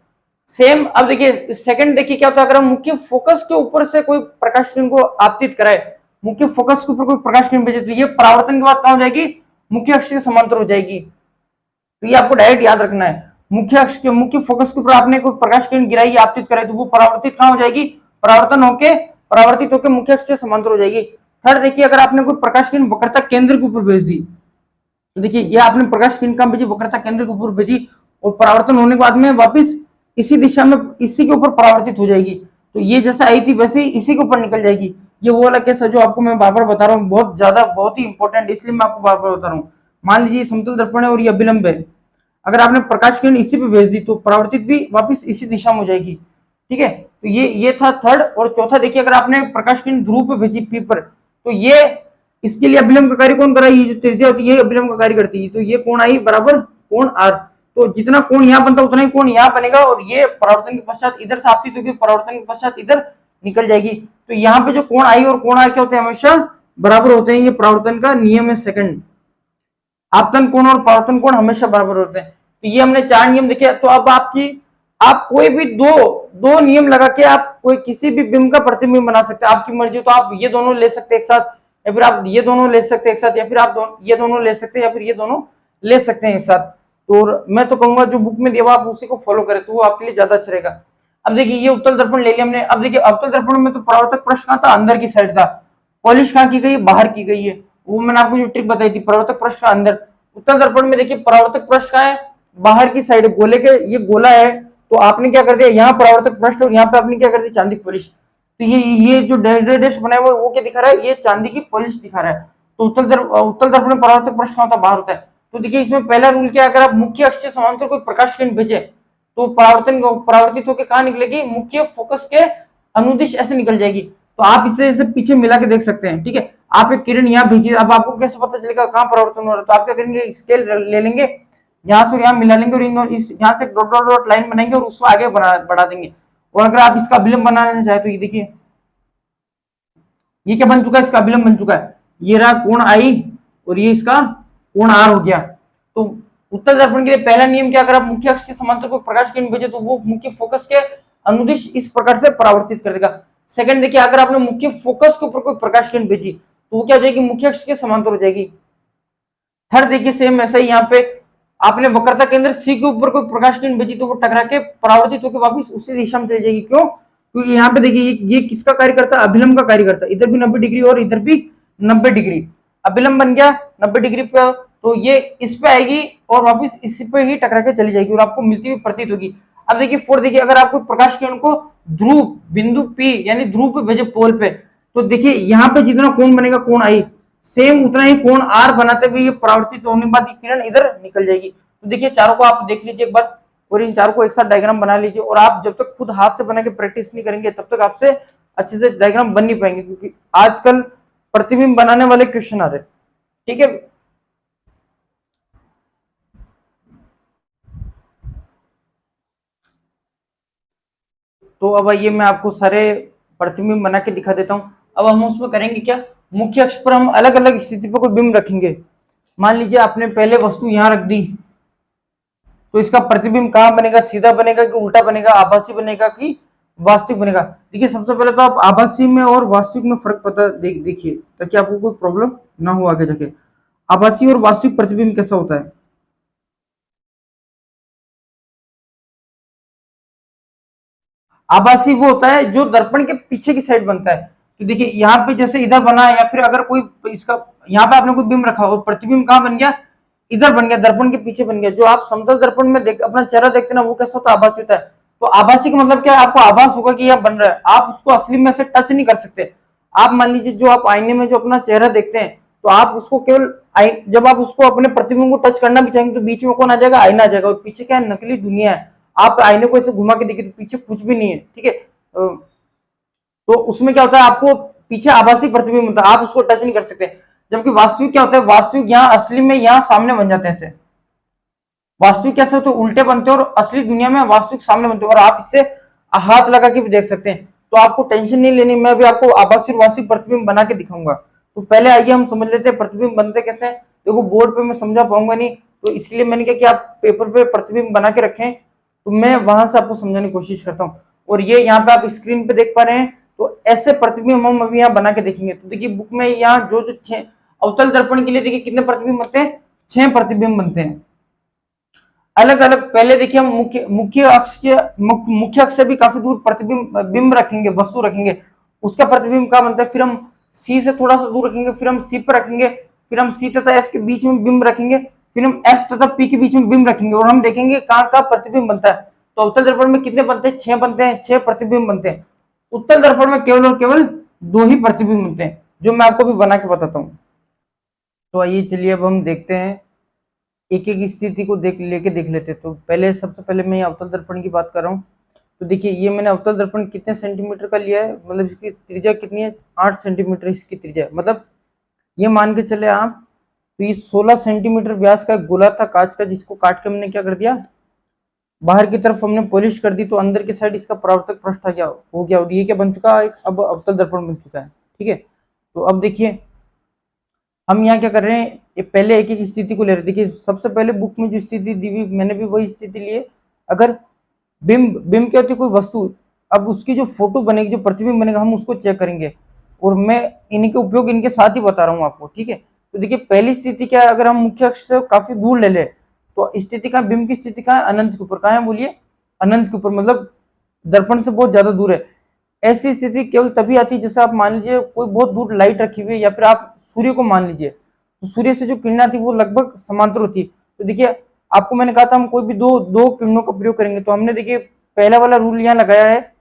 सेम। अब देखिए सेकंड, देखिए क्या होता है, अगर हम मुख्य फोकस के ऊपर से कोई प्रकाश किरण को आपतित कराए, मुख्य फोकस के ऊपर कोई प्रकाश किरण भेजे, तो ये परावर्तन के बाद कहां हो जाएगी, मुख्य अक्ष के समांतर हो जाएगी। तो ये आपको डायरेक्ट याद रखना है, मुख्य अक्ष के, मुख्य फोकस के ऊपर आपने कोई प्रकाश किरण गिराई, आपतित कराई, तो वो परावर्तित कहां हो जाएगी, परावर्तित होकर मुख्य अक्ष के समांतर हो जाएगी। थर्ड देखिए, अगर आपने कोई प्रकाश किरण वक्रता केंद्र के ऊपर भेज दी, तो देखिए ये आपने प्रकाश किरण कहां भेजी, वक्रता केंद्र के ऊपर भेजी, और परावर्तन होने के बाद में वापस इसी दिशा में इसी के ऊपर परावर्तित हो जाएगी। तो ये जैसा आई थी वैसे ही इसी के ऊपर निकल जाएगी। ये वो वाला केस है जो आपको मैं बार बार बता रहा हूँ, बहुत ज्यादा, बहुत ही इंपॉर्टेंट, इसलिए मैं आपको बार बार बता रहा हूँ। मान लीजिए समतल दर्पण है और ये अभिलंब है, अगर आपने प्रकाश किरण इसी पे भेज दी तो परावर्तित भी वापस इसी दिशा में हो जाएगी। ठीक है, तो ये था थर्ड। और चौथा देखिए, अगर आपने प्रकाश किरण ध्रुव पे भेजी, पी पर, तो ये इसके लिए अभिलंब का कार्य कौन कर रहा है, ये जो त्रिज्या होती है ये अभिलंब का कार्य करती है। तो ये कोण आई बराबर कोण आर, तो जितना कोण यहाँ बनता है उतना ही कोण यहाँ बनेगा, और ये परावर्तन के पश्चात इधर से आपतित होगी, परावर्तन के पश्चात इधर निकल जाएगी। तो यहाँ पे जो कोण आई और कोण आर क्या होते हैं, हमेशा बराबर होते हैं। ये परावर्तन का नियम है सेकंड, आपतन कोण और परावर्तन कोण हमेशा बराबर होते हैं। तो ये हमने 4 नियम देखे। तो अब आप कोई भी दो नियम लगा के आप कोई किसी भी बिंब का प्रतिबिंब बना सकते हैं, आपकी मर्जी। तो आप ये दोनों ले सकते हैं एक साथ, या फिर आप ये दोनों ले सकते हैं एक साथ, या फिर आप ये दोनों ले सकते हैं, या फिर ये दोनों ले सकते हैं एक साथ। तो मैं तो कहूंगा जो बुक में दिया आप उसी को फॉलो करें, तो वो आपके लिए ज्यादा अच्छा रहेगा। अब देखिए ये उत्तल दर्पण ले लिया हमने। अब देखिए अवतल दर्पण में तो परावर्तक पृष्ठ कहां था, अंदर की साइड था। पॉलिश कहां की गई, बाहर की गई है। वो मैंने आपको जो ट्रिक बताई थी, परावर्तक पृष्ठ का अंदर। उत्तल दर्पण में देखिए परावर्तक पृष्ठ कहां है, बाहर की साइड, गोले के, ये गोला है। तो आपने क्या कर दिया, यहाँ परावर्तक पृष्ठ और यहाँ पे आपने क्या कर दी, चांदी की पॉलिश। तो ये जो डैश बनाया हुआ वो क्या दिखा रहा है, ये चांदी की पॉलिश दिखा रहा है। तो उत्तल दर्पण में परावर्तक पृष्ठ कहां होता है, बाहर होता है। तो देखिए इसमें पहला रूल क्या है, अगर आप मुख्य अक्ष के समांतर कोई प्रकाश किरण भेजे तो परावर्तित होकर कहां निकलेगी, मुख्य फोकस के अनुदिश ऐसे निकल जाएगी। तो आप इसे पीछे मिला के देख सकते हैं। ठीक है, आप एक किरण यहाँ भेजिए, अब आपको कैसे पता चलेगा कहां परावर्तन हो रहा है। तो आप क्या करेंगे, स्केल ले लेंगे, यहाँ से यहाँ मिला लेंगे और इन इस यहाँ से डॉट डॉट डॉट लाइन बनाएंगे और उसको आगे बढ़ा देंगे। और अगर आप इसका अभिलंब बनाना चाहे तो ये देखिए, ये क्या बन चुका है, इसका अभिलंब बन चुका है। ये रहा कोण आई और ये इसका कोण आर हो गया। तो उत्तल दर्पण के लिए पहला नियम क्या, अगर आप मुख्य अक्ष के समांतर को प्रकाश किरण भेजे तो वो मुख्य फोकस के अनुदिश इस प्रकार से परावर्तित कर देगा। सेकंड देखिए, अगर आपने मुख्य फोकस के ऊपर कोई प्रकाश किरण भेजी तो वो क्या हो जाएगी, मुख्य अक्ष के समांतर हो जाएगी। थर्ड देखिए, सेम ऐसा ही यहाँ पे आपने वक्रता केंद्र सी के ऊपर कोई प्रकाश किरण भेजी तो वो टकरा के परावर्तित होकर वापस उसी दिशा में चली जाएगी। क्यों, क्योंकि यहाँ पे देखिए ये किसका कार्य करता है, अभिलंब का कार्य करता है। इधर भी 90 डिग्री और इधर भी 90 डिग्री, अभिलंब बन गया 90 डिग्री पे, तो ये इस पे आएगी और वापस इसी पे ही टकरा के चली जाएगी और आपको मिलती हुई प्रतीत होगी। अब देखिए फोर्थ देखिए, अगर आपको प्रकाश किरण को ध्रुव बिंदु P यानी ध्रुव पे भेजे पोल पे, तो देखिए यहाँ पे जितना कोण बनेगा कोण आई, सेम उतना ही कोण आर बनाते हुए ये परावर्तित होने के बाद ये किरण इधर निकल जाएगी। तो देखिए चारों को आप देख लीजिए एक बार और इन चारों को एक साथ डायग्राम बना लीजिए। और आप जब तक खुद हाथ से बना के प्रैक्टिस नहीं करेंगे तब तक आपसे अच्छे से डायग्राम बन नहीं पाएंगे, क्योंकि आजकल प्रतिबिंब बनाने वाले क्वेश्चन आ रहे हैं। ठीक है, तो अब आइए मैं आपको सारे प्रतिबिंब बना के दिखा देता हूं। अब हम उसमें करेंगे क्या, मुख्य अक्ष पर हम अलग अलग स्थिति पर कोई बिंब रखेंगे। मान लीजिए आपने पहले वस्तु यहां रख दी, तो इसका प्रतिबिंब कहां बनेगा, सीधा बनेगा कि उल्टा बनेगा, आभासी बनेगा कि वास्तविक बनेगा। देखिए सबसे पहले तो आप आभासी में और वास्तविक में फर्क पता देखिए ताकि आपको कोई प्रॉब्लम ना हो आगे जाके। आभासी और वास्तविक प्रतिबिंब कैसा होता है, आभासी वो होता है जो दर्पण के पीछे की साइड बनता है। तो देखिए यहाँ पे जैसे इधर बना है, या फिर अगर कोई इसका यहाँ पे आपने कोई बिंब रखा और प्रतिबिंब कहाँ बन गया, इधर बन गया, दर्पण के पीछे बन गया। जो आप समतल दर्पण में देख अपना चेहरा देखते ना, वो कैसा होता है, आभासी होता है। तो आभासी का मतलब क्या है, आपको आभास होगा कि यह बन रहा है, आप उसको असली में से टच नहीं कर सकते। आप मान लीजिए जो आप आईने में जो अपना चेहरा देखते हैं, तो आप उसको केवल जब आप उसको अपने प्रतिबिंब को टच करना भी चाहेंगे तो बीच में कौन आ जाएगा, आईना आ जाएगा। और पीछे क्या है, नकली दुनिया है। आप आईने को ऐसे घुमा के देखिए तो पीछे कुछ भी नहीं है। ठीक है, तो उसमें क्या होता है, आपको पीछे आभासी प्रतिबिंब होता है, आप उसको टच नहीं कर सकते। जबकि वास्तविक क्या होता है, वास्तविक यहाँ असली में यहाँ सामने बन जाते हैं ऐसे। वास्तविक कैसे होते हैं, उल्टे बनते हैं और असली दुनिया में वास्तविक सामने बनते हैं और आप इससे हाथ लगा के भी देख सकते हैं। तो आपको टेंशन नहीं लेनी, मैं भी आपको आभासी और वास्तविक प्रतिबिंब बना के दिखाऊंगा। तो पहले आइए हम समझ लेते हैं प्रतिबिंब बनते कैसे हैं। देखो बोर्ड पे मैं समझा पाऊंगा नहीं, तो इसके लिए मैंने क्या कि आप पेपर पे प्रतिबिंब बना के रखें, तो मैं वहां से आपको समझाने की कोशिश करता हूँ। और ये यहाँ पे आप स्क्रीन पे देख पा रहे हैं, तो ऐसे प्रतिबिंब हम अभी यहाँ बना के देखेंगे। तो देखिए बुक में यहाँ जो 6 अवतल दर्पण के लिए देखिए कितने प्रतिबिंब बनते हैं, 6 प्रतिबिंब बनते हैं अलग अलग। पहले देखिए हम मुख्य अक्ष से भी काफी दूर प्रतिबिंब बिंब रखेंगे, वस्तु रखेंगे, उसका प्रतिबिंब क्या बनता है। फिर हम सी से थोड़ा सा दूर रखेंगे, फिर हम सी पर रखेंगे, फिर हम सी तथा एफ के बीच में बिंब रखेंगे, फिर हम एफ तथा पी के बीच में बिंब रखेंगे और हम देखेंगे कहाँ कहाँ प्रतिबिंब बनता है। तो अवतल दर्पण में कितने बनते हैं, 6 बनते हैं, 6 प्रतिबिंब बनते हैं। उत्तल दर्पण में केवल और केवल 2 ही प्रतिबिंब बनते हैं, जो मैं आपको भी बना के बताता हूँ। तो आइए चलिए अब हम देखते हैं, एक एक स्थिति को देख लेते हैं। तो पहले सबसे पहले मैं अवतल दर्पण की बात कर रहा हूँ। तो देखिए ये मैंने अवतल दर्पण कितने सेंटीमीटर का लिया है, मतलब इसकी त्रिज्या कितनी है, 8 सेंटीमीटर इसकी त्रिज्या है। मतलब ये मान के चले आप, तो ये 16 सेंटीमीटर व्यास का गोला था कांच का, जिसको काट के हमने क्या कर दिया, बाहर की तरफ हमने पॉलिश कर दी, तो अंदर की साइड इसका परावर्तक पृष्ठ हो गया और ये क्या बन चुका है, अब अवतल दर्पण बन चुका है। ठीक है, तो अब देखिए हम यहाँ क्या कर रहे हैं, ये पहले एक एक स्थिति को ले रहे हैं। देखिए सबसे पहले बुक में जो स्थिति दी हुई मैंने भी वही स्थिति ली है। अगर बिंब क्या होती है, कोई वस्तु, अब उसकी जो फोटो बनेगी, जो प्रतिबिंब बनेगा, हम उसको चेक करेंगे और मैं इनके उपयोग इनके साथ ही बता रहा हूँ आपको। ठीक है, तो देखिए पहली स्थिति क्या है, अगर हम मुख्य अक्ष से काफी दूर ले ले तो स्थिति का, बिंब की स्थिति का अनंत के ऊपर, कहाँ है बोलिए, अनंत के ऊपर, मतलब दर्पण से बहुत ज्यादा दूर है। ऐसी स्थिति केवल तभी आती है जैसे आप मान लीजिए कोई बहुत दूर लाइट रखी हुई है, या फिर आप सूर्य को मान लीजिए, तो सूर्य से जो किरणें आती है वो लगभग समांतर होती है। तो देखिए आपको मैंने कहा था हम कोई भी दो किरणों का प्रयोग करेंगे, तो हमने देखिए पहला वाला रूल यहाँ लगाया है।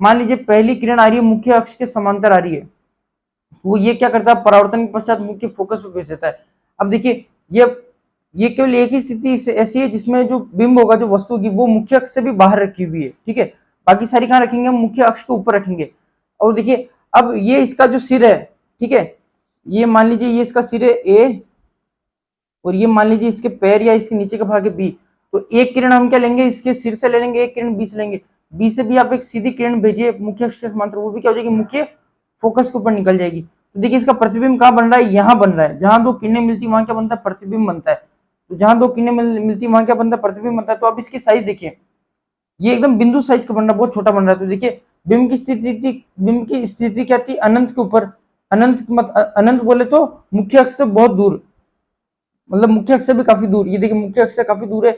मान लीजिए पहली किरण आ रही है, मुख्य अक्ष के समांतर आ रही है, वो ये क्या करता है, परावर्तन के पश्चात मुख्य फोकस पर भेज देता है। अब देखिए ये केवल एक ही स्थिति ऐसी है जिसमें जो बिंब होगा, जो वस्तु होगी, वो मुख्य अक्ष से भी बाहर रखी हुई है। ठीक है, बाकी सारी कहाँ रखेंगे, हम मुख्य अक्ष के ऊपर रखेंगे। और देखिए अब ये इसका जो सिर है, ठीक है, ये मान लीजिए ये इसका सिर है ए, और ये मान लीजिए इसके पैर या इसके नीचे का भाग है बी, तो एक किरण हम क्या लेंगे, इसके सिर से ले लेंगे, एक किरण बी से लेंगे। बी से भी आप एक सीधी किरण भेजिए मुख्य अक्ष के समांतर, वो भी क्या हो जाएगी, मुख्य फोकस के ऊपर निकल जाएगी। तो देखिए इसका प्रतिबिंब कहाँ बन रहा है, यहाँ बन रहा है। जहां दो किरणें मिलती वहां क्या बनता है, प्रतिबिंब बनता है। तो जहां दो किरणें मिलती वहां क्या बनता है, प्रतिबिंब बनता है। तो आप इसकी साइज देखिए, ये एकदम बिंदु साइज का बन रहा है, बहुत छोटा बन रहा है। तो देखिए बिंब की स्थिति थी, बिंब की स्थिति क्या थी, अनंत के ऊपर। अनंत मत अनंत बोले तो मुख्य अक्ष से बहुत दूर, मतलब मुख्य अक्ष से भी काफी दूर। ये देखिए मुख्य अक्ष से काफी दूर है।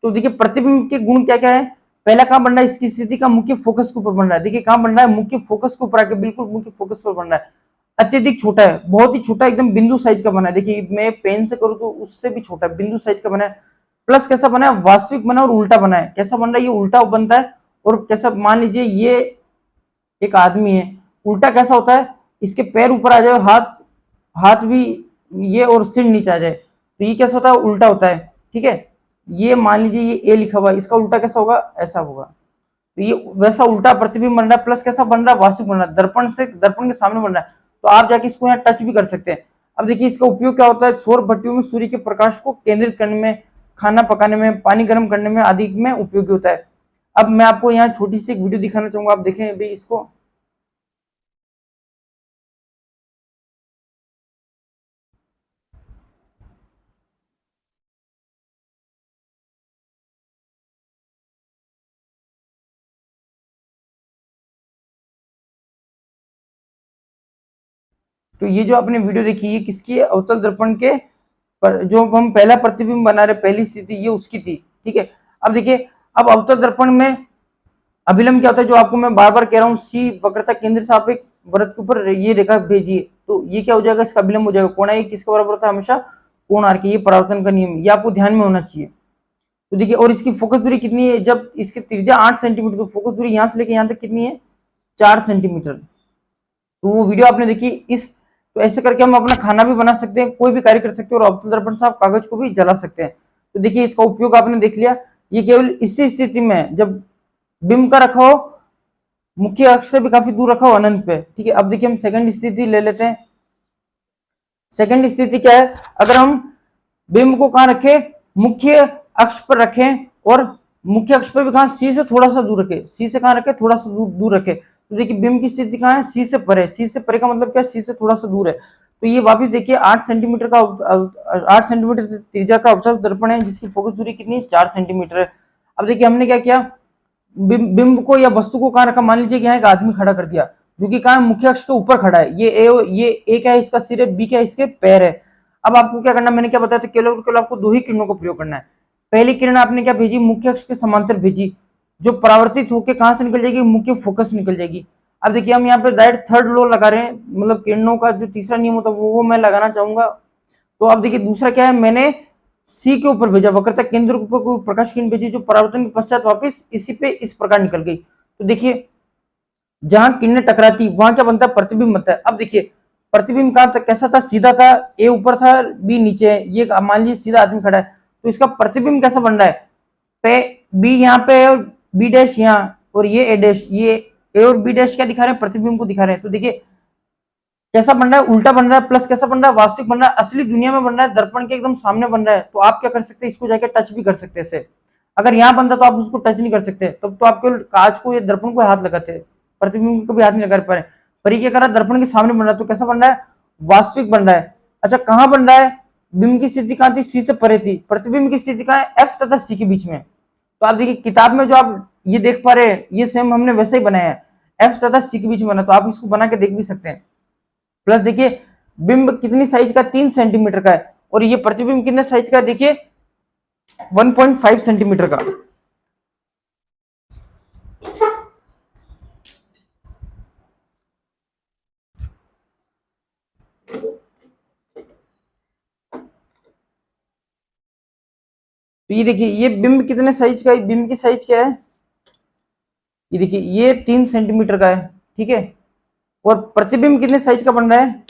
तो देखिए प्रतिबिंब के गुण क्या क्या है, पहला कहां बन रहा है, इसकी स्थिति का मुख्य फोकस के ऊपर बन रहा है। देखिए कहां बन रहा है, मुख्य फोकस के ऊपर आके, बिल्कुल मुख्य फोकस पर बन रहा है। अत्यधिक छोटा है, बहुत ही छोटा, एकदम बिंदु साइज का बना है। देखिए मैं पेन से करूँ तो उससे भी छोटा है, बिंदु साइज का बना है। प्लस कैसा बना है, वास्तविक बना और उल्टा बना है। कैसा बन रहा है, ये उल्टा बनता है। और कैसा, मान लीजिए ये एक आदमी है, उल्टा कैसा होता है, इसके पैर ऊपर आ जाए, हाथ हाथ भी ये, और सिर नीचे आ जाए, तो ये कैसा होता है, उल्टा होता है। ठीक है, ये मान लीजिए ये ए लिखा हुआ है, इसका उल्टा कैसा होगा, ऐसा होगा। तो ये वैसा उल्टा प्रतिबिंब बन रहा है। प्लस कैसा बन रहा है, वास्तविक बन रहा है, दर्पण से, दर्पण के सामने बन रहा है। तो आप जाके इसको यहाँ टच भी कर सकते हैं। अब देखिए इसका उपयोग क्या होता है, सौर भट्टियों में सूर्य के प्रकाश को केंद्रित करने में, खाना पकाने में, पानी गर्म करने में आदि में उपयोगी होता है। अब मैं आपको यहाँ छोटी सी एक वीडियो दिखाना चाहूंगा, आप देखें अभी इसको। तो ये जो आपने वीडियो देखी, ये किसकी है, अवतल दर्पण के पर जो हम पहला प्रतिबिंब बना रहे, पहली स्थिति ये उसकी थी। ठीक है, अब देखिए, अब अवतल दर्पण में अभिलंब क्या होता है, जो आपको मैं बार बार कह रहा हूँ, सी वक्रता केंद्र से आप एक वृत्त के ऊपर ये रेखा भेजिए, तो ये क्या हो जाएगा, इसका अभिलंब हो जाएगा। कोण है किसके बराबर होता है, हमेशा कोण आर के। ये परावर्तन का नियम, ये आपको ध्यान में होना चाहिए। तो देखिए, और इसकी फोकस दूरी कितनी है, जब इसकी त्रिज्या 8 सेंटीमीटर, तो फोकस दूरी यहां से लेके यहां तक कितनी है, 4 सेंटीमीटर। तो वो वीडियो आपने देखी, इस तो ऐसे करके हम अपना खाना भी बना सकते हैं, कोई भी कार्य कर सकते हैं, और अवतल दर्पण से आप कागज को भी जला सकते हैं। तो देखिए इसका उपयोग आपने देख लिया। ये केवल इसी स्थिति में जब बिंब का रखा हो, मुख्य अक्ष से भी काफी दूर रखा हो, अनंत पे। ठीक है, अब देखिए हम सेकंड स्थिति ले लेते हैं। सेकंड स्थिति क्या है, अगर हम बिंब को कहां रखें, मुख्य अक्ष पर रखें, और मुख्य अक्ष पर भी कहां, सी से थोड़ा सा दूर रखे, सी से कहां रखे, थोड़ा सा दूर रखे। तो देखिए बिंब की स्थिति कहां है, सी से परे। सी से परे का मतलब क्या, सी से थोड़ा सा दूर है। तो ये वापस देखिए 8 सेंटीमीटर का, 8 सेंटीमीटर त्रिज्या का अवतल दर्पण है, जिसकी फोकस दूरी कितनी है, 4 सेंटीमीटर है। अब देखिए हमने क्या किया, बिंब को या वस्तु को कहां रखा, मान लीजिए कि यहाँ एक आदमी खड़ा कर दिया, जो कि कहां, मुख्य अक्ष के ऊपर खड़ा है। ये ए क्या है, इसका सिर है, बी क्या है, इसके पैर है। अब आपको क्या करना, मैंने क्या बताया था, केवल आपको दो ही किरणों का प्रयोग करना है। पहली किरण आपने क्या भेजी, मुख्य अक्ष के समांतर भेजी, जो परावर्तित होकर कहां से निकल जाएगी, मुख्य फोकस निकल जाएगी। अब देखिए हम यहाँ पे डायरेक्ट थर्ड लॉ लगा रहे हैं, मतलब किरणों का जो तीसरा नियम होता है वो मैं लगाना चाहूंगा। तो अब देखिए दूसरा क्या है, मैंने सी के ऊपर भेजा, वक्रता केंद्र के ऊपर कोई प्रकाश किरण भेजी, जो परावर्तन के पश्चात वापस इसी पे इस प्रकार निकल गई। तो देखिए जहां किरणें टकराती वहां क्या बनता है, प्रतिबिंब बनता है। अब देखिए प्रतिबिंब कहां तक, कैसा था, सीधा था, ए ऊपर था, बी नीचे है। ये मान लीजिए सीधा आदमी खड़ा है, तो इसका प्रतिबिंब कैसा बन रहा है, पे बी यहाँ पे है, और बी डैश यहाँ, और ये ए डैश, ये ए और बी डैश क्या दिखा रहे हैं, प्रतिबिंब को दिखा रहे हैं। तो देखिए कैसा बन रहा है, उल्टा बन रहा है। प्लस कैसा बन रहा है, वास्तविक बन रहा है, असली दुनिया में बन रहा है, दर्पण के एकदम सामने बन रहा है। तो आप क्या कर सकते हैं, इसको जाके टच भी कर सकते हैं इसे। अगर यहाँ बनता तो आप उसको टच नहीं कर सकते, तब तो आप केवल कांच को या दर्पण को हाथ लगाते, प्रतिबिंब को भी हाथ नहीं लगा पा रहे। पर ये क्या कर रहा है, दर्पण के सामने बन रहा है, तो कैसा बन रहा है, वास्तविक बन रहा है। अच्छा कहाँ बन रहा है, बिंब की स्थिति कहाँ थी, सी से परे थी, प्रतिबिंब की स्थिति कहाँ है, एफ तथा सी के बीच में। तो आप देखिए किताब में जो आप ये देख पा रहे हैं, ये सेम हमने वैसे ही बनाया है, एफ तथा सी के बीच में बना। तो आप इसको बना के देख भी सकते हैं। प्लस देखिए बिंब कितनी साइज का, 3 सेंटीमीटर का है, और ये प्रतिबिंब कितने साइज का है, देखिए 1.5 सेंटीमीटर का। तो ये देखिए ये बिंब कितने साइज का है, बिंब की साइज क्या है, ये देखिए ये 3 सेंटीमीटर का है। ठीक है, और प्रतिबिंब कितने साइज का बन रहा है,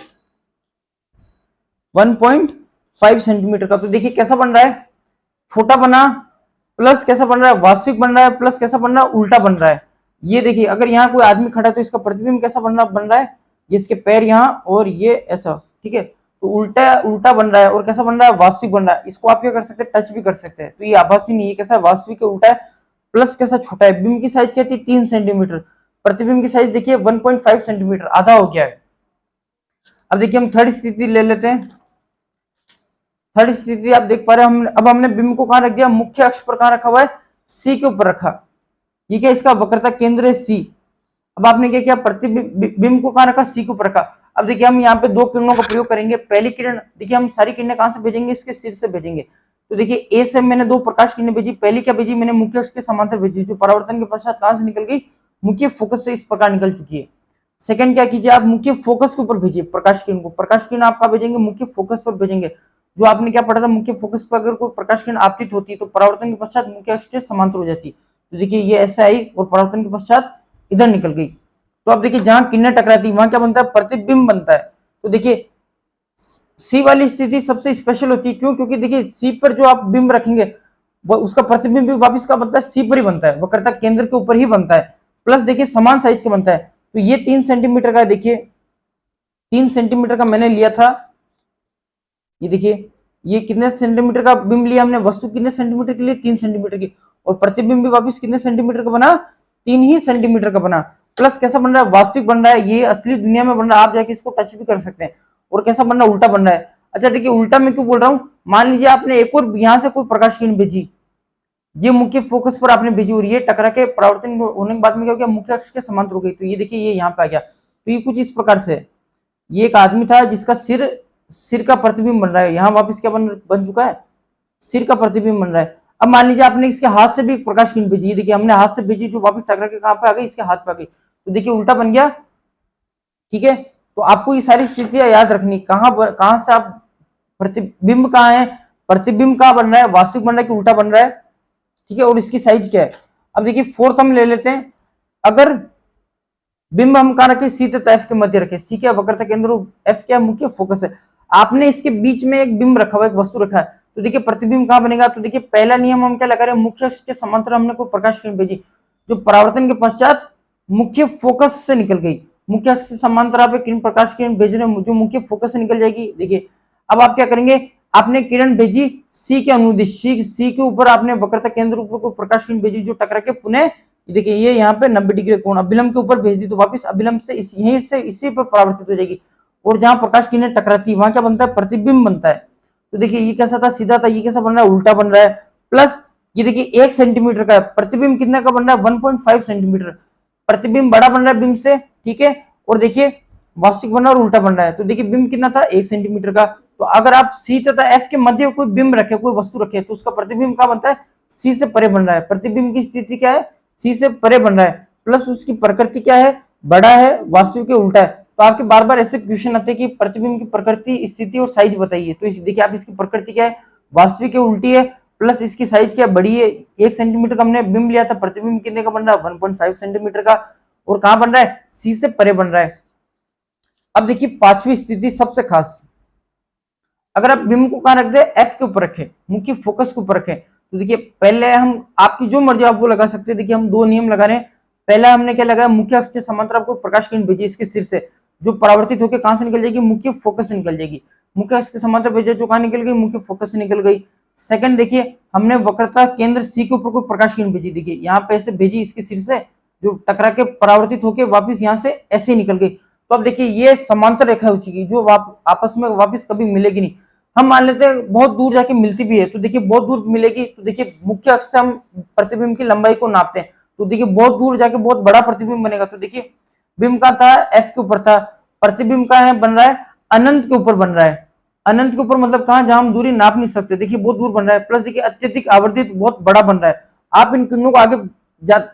1.5 सेंटीमीटर का। तो देखिए कैसा बन रहा है, छोटा बना, प्लस कैसा बन रहा है, वास्तविक बन रहा है, प्लस कैसा बन रहा है, उल्टा बन रहा है। ये देखिए अगर यहाँ कोई आदमी खड़ा है तो इसका प्रतिबिंब कैसा बन रहा है, ये इसके पैर यहाँ और ये ऐसा। ठीक है, तो उल्टा उल्टा बन रहा है और कैसा बन रहा है, वास्तविक बन रहा है। इसको आप क्या कर सकते हैं, टच भी कर सकते हैं। तो ये आभासी नहीं है, कैसा है, वास्तविक है, उल्टा है, प्लस कैसा छोटा है। बिंब की साइज क्या थी, 3 सेंटीमीटर, प्रतिबिंब की साइज देखिए 1.5 सेंटीमीटर, आधा हो गया है। अब देखिए हम थर्ड स्थिति ले लेते हैं। थर्ड स्थिति आप देख पा रहे हैं, हम अब हमने बिंब को कहां रख दिया, मुख्य अक्ष पर कहां रखा हुआ है, सी के ऊपर रखा। ये क्या, इसका वक्रता केंद्र है सी। अब आपने क्या किया, प्रतिबिंब को कहां रखा, सी के ऊपर रखा। अब देखिए हम यहाँ पे दो किरणों का प्रयोग करेंगे। पहली किरण देखिए, हम सारी किरणें कहां से भेजेंगे, इसके सिर से भेजेंगे। तो देखिए ए से मैंने दो प्रकाश किरणें भेजी। पहली क्या भेजी मैंने, मुख्य अक्ष के समांतर भेजी, जो परावर्तन के पश्चात कहां से निकल गई, मुख्य फोकस से इस प्रकार निकल चुकी है। सेकंड क्या कीजिए, आप मुख्य फोकस के ऊपर भेजिए प्रकाश किरण को। प्रकाश किरण आप कहां भेजेंगे, मुख्य फोकस पर भेजेंगे। जो आपने क्या पढ़ा था, मुख्य फोकस पर अगर कोई प्रकाश किरण आपतित होती है तो परावर्तन के पश्चात मुख्य अक्ष के समांतर हो जाती है। तो देखिए ये ऐसे आई और परावर्तन के पश्चात इधर निकल गई। तो अब देखिए जहां किरणें टकराती वहां क्या बनता है, प्रतिबिंब बनता है। तो देखिए सी वाली स्थिति सबसे स्पेशल होती है, क्यों, क्योंकि देखिए सी पर जो आप बिंब रखेंगे वो उसका प्रतिबिंब भी वापस का बनता है, सी पर ही बनता है, वक्रता केंद्र के ऊपर ही बनता है। प्लस देखिए समान साइज का बनता है। तो ये 3 सेंटीमीटर का है, देखिए 3 सेंटीमीटर का मैंने लिया था। ये देखिए ये कितने सेंटीमीटर का बिंब लिया हमने, वस्तु कितने सेंटीमीटर के लिए, 3 सेंटीमीटर की, और प्रतिबिंब भी वापस कितने सेंटीमीटर का बना, 3 ही सेंटीमीटर का बना। प्लस कैसा बन रहा है, वास्तविक बन रहा है, ये असली दुनिया में बन रहा है, आप जाके इसको टच भी कर सकते हैं। और कैसा बन रहा है, उल्टा बन रहा है। अच्छा देखिए उल्टा मैं क्यों बोल रहा हूं, मान लीजिए आपने एक और यहां से कोई प्रकाश किरण भेजी, ये मुख्य फोकस पर आपने भेजी और ये टकरा के परावर्तन होने के बाद में क्या हो गया, मुख्य अक्ष के समांतर हो गई। तो ये देखिए ये यहाँ पे आ गया। तो ये कुछ इस प्रकार से, ये एक आदमी था जिसका सिर का प्रतिबिंब बन रहा है, यहाँ वापस क्या बन चुका है, सिर का प्रतिबिंब बन रहा है। अब मान लीजिए आपने इसके हाथ से भी एक प्रकाश किरण भेजी, देखिए हमने हाथ से भेजी, जो वापस टकरा के कहां पे आ गई, इसके हाथ पे आ गई। तो देखिए उल्टा बन गया। ठीक है, तो आपको ये सारी स्थितियां याद रखनी, कहां से आप प्रतिबिंब कहां है, प्रतिबिंब कहां बन रहा है, वास्तविक बन रहा है कि उल्टा बन रहा है। ठीक है, और इसकी साइज क्या है। अब देखिए फोर्थ हम ले लेते हैं। अगर बिंब हम कहां रखे, सी तथा एफ के मध्य रखे, सी क्या वक्रता केंद्र, एफ क्या मुख्य फोकस है। आपने इसके बीच में एक बिंब रखा हुआ, एक वस्तु रखा है, तो देखिए प्रतिबिंब कहां बनेगा। तो देखिए पहला नियम हम क्या लगा रहे हैं, मुख्य अक्ष के समांतर हमने कोई प्रकाश किरण भेजी, जो परावर्तन के पश्चात मुख्य फोकस से निकल गई। मुख्य अक्ष के समांतर आप एक किरण, प्रकाश किरण भेज रहे हैं जो मुख्य फोकस से निकल जाएगी। देखिए अब आप क्या करेंगे, आपने किरण भेजी सी के अनुदिश, सी के ऊपर आपने वक्रता केंद्र ऊपर कोई प्रकाश किरण भेजी, जो टकरा के पुनः देखिए ये यहाँ पे 90 डिग्री कोण अभिलंब के ऊपर भेज दी, तो वापस अभिलंब से यहीं से इसी पर परावर्तित हो जाएगी। और जहां प्रकाश किरणें टकराती है वहां क्या बनता है, प्रतिबिंब बनता है। तो देखिए ये कैसा था, सीधा था, ये कैसा बन रहा है, उल्टा बन रहा है। प्लस ये देखिए 1 सेंटीमीटर का है, प्रतिबिंब कितना का बन रहा है, 1.5 सेंटीमीटर। प्रतिबिंब बड़ा बन रहा है बिंब से, ठीक है, और देखिए वास्तविक बन रहा है और उल्टा बन रहा है। तो देखिए बिंब कितना था, 1 सेंटीमीटर का। तो अगर आप सी तथा एफ के मध्य कोई बिंब रखे, कोई वस्तु रखे, तो उसका प्रतिबिंब क्या बनता है, सी से परे बन रहा है। प्रतिबिंब की स्थिति क्या है, सी से परे बन रहा है। प्लस उसकी प्रकृति क्या है, बड़ा है, वास्तविक के उल्टा है। तो आपके बार बार ऐसे क्वेश्चन आते हैं कि प्रतिबिंब की प्रकृति, स्थिति और साइज बताइए। तो देखिए आप इसकी प्रकृति क्या है, वास्तविक के उल्टी है, प्लस इसकी साइज क्या बड़ी है, 1 सेंटीमीटर का हमने बिंब लिया था, प्रतिबिंब कितने का बन रहा है, 1.5 सेंटीमीटर का, और कहां बन रहा है, सी से परे बन रहा है। अब देखिए पांचवी स्थिति सबसे खास, अगर आप बिंब को कहां रख दे, एफ के ऊपर रखें, मुख्य फोकस के ऊपर रखें। तो देखिए पहले हम, आपकी जो मर्जी आप वो लगा सकते हैं। देखिए हम दो नियम लगा रहे हैं। पहला हमने क्या लगाया, मुख्य अक्ष के समांतर आपको प्रकाश किरण भेजी इसके सिर से, जो परावर्तित होकर कहां से निकल जाएगी, मुख्य फोकस से निकल जाएगी। मुख्य अक्ष के समांतर भेजा, जो कहां निकल गई, मुख्य फोकस से निकल गई। सेकंड देखिए हमने वक्रता केंद्र सी के ऊपर कोई प्रकाश किरण भेजी, देखिए यहाँ पे ऐसे भेजी इसके सिर से, जो टकरा के परावर्तित होकर वापिस यहाँ से ऐसे ही निकल गई। तो अब देखिए ये समांतर रेखा हो चुकी, जो आपस में वापिस कभी मिलेगी नहीं। हम मान लेते हैं बहुत दूर जाके मिलती भी है, तो देखिए बहुत दूर मिलेगी। तो देखिए मुख्य अक्ष से हम प्रतिबिंब की लंबाई को नापते हैं, तो देखिए बहुत दूर जाके बहुत बड़ा प्रतिबिंब बनेगा। तो देखिए बिंब का था, एफ के ऊपर था, प्रतिबिंब का है बन रहा है, अनंत के ऊपर बन रहा है। अनंत के ऊपर मतलब कहां, जहां हम दूरी नाप नहीं सकते, देखिए बहुत दूर बन रहा है। प्लस देखिए अत्यधिक आवर्धित, बहुत बड़ा बन रहा है। आप इन किरणों को आगे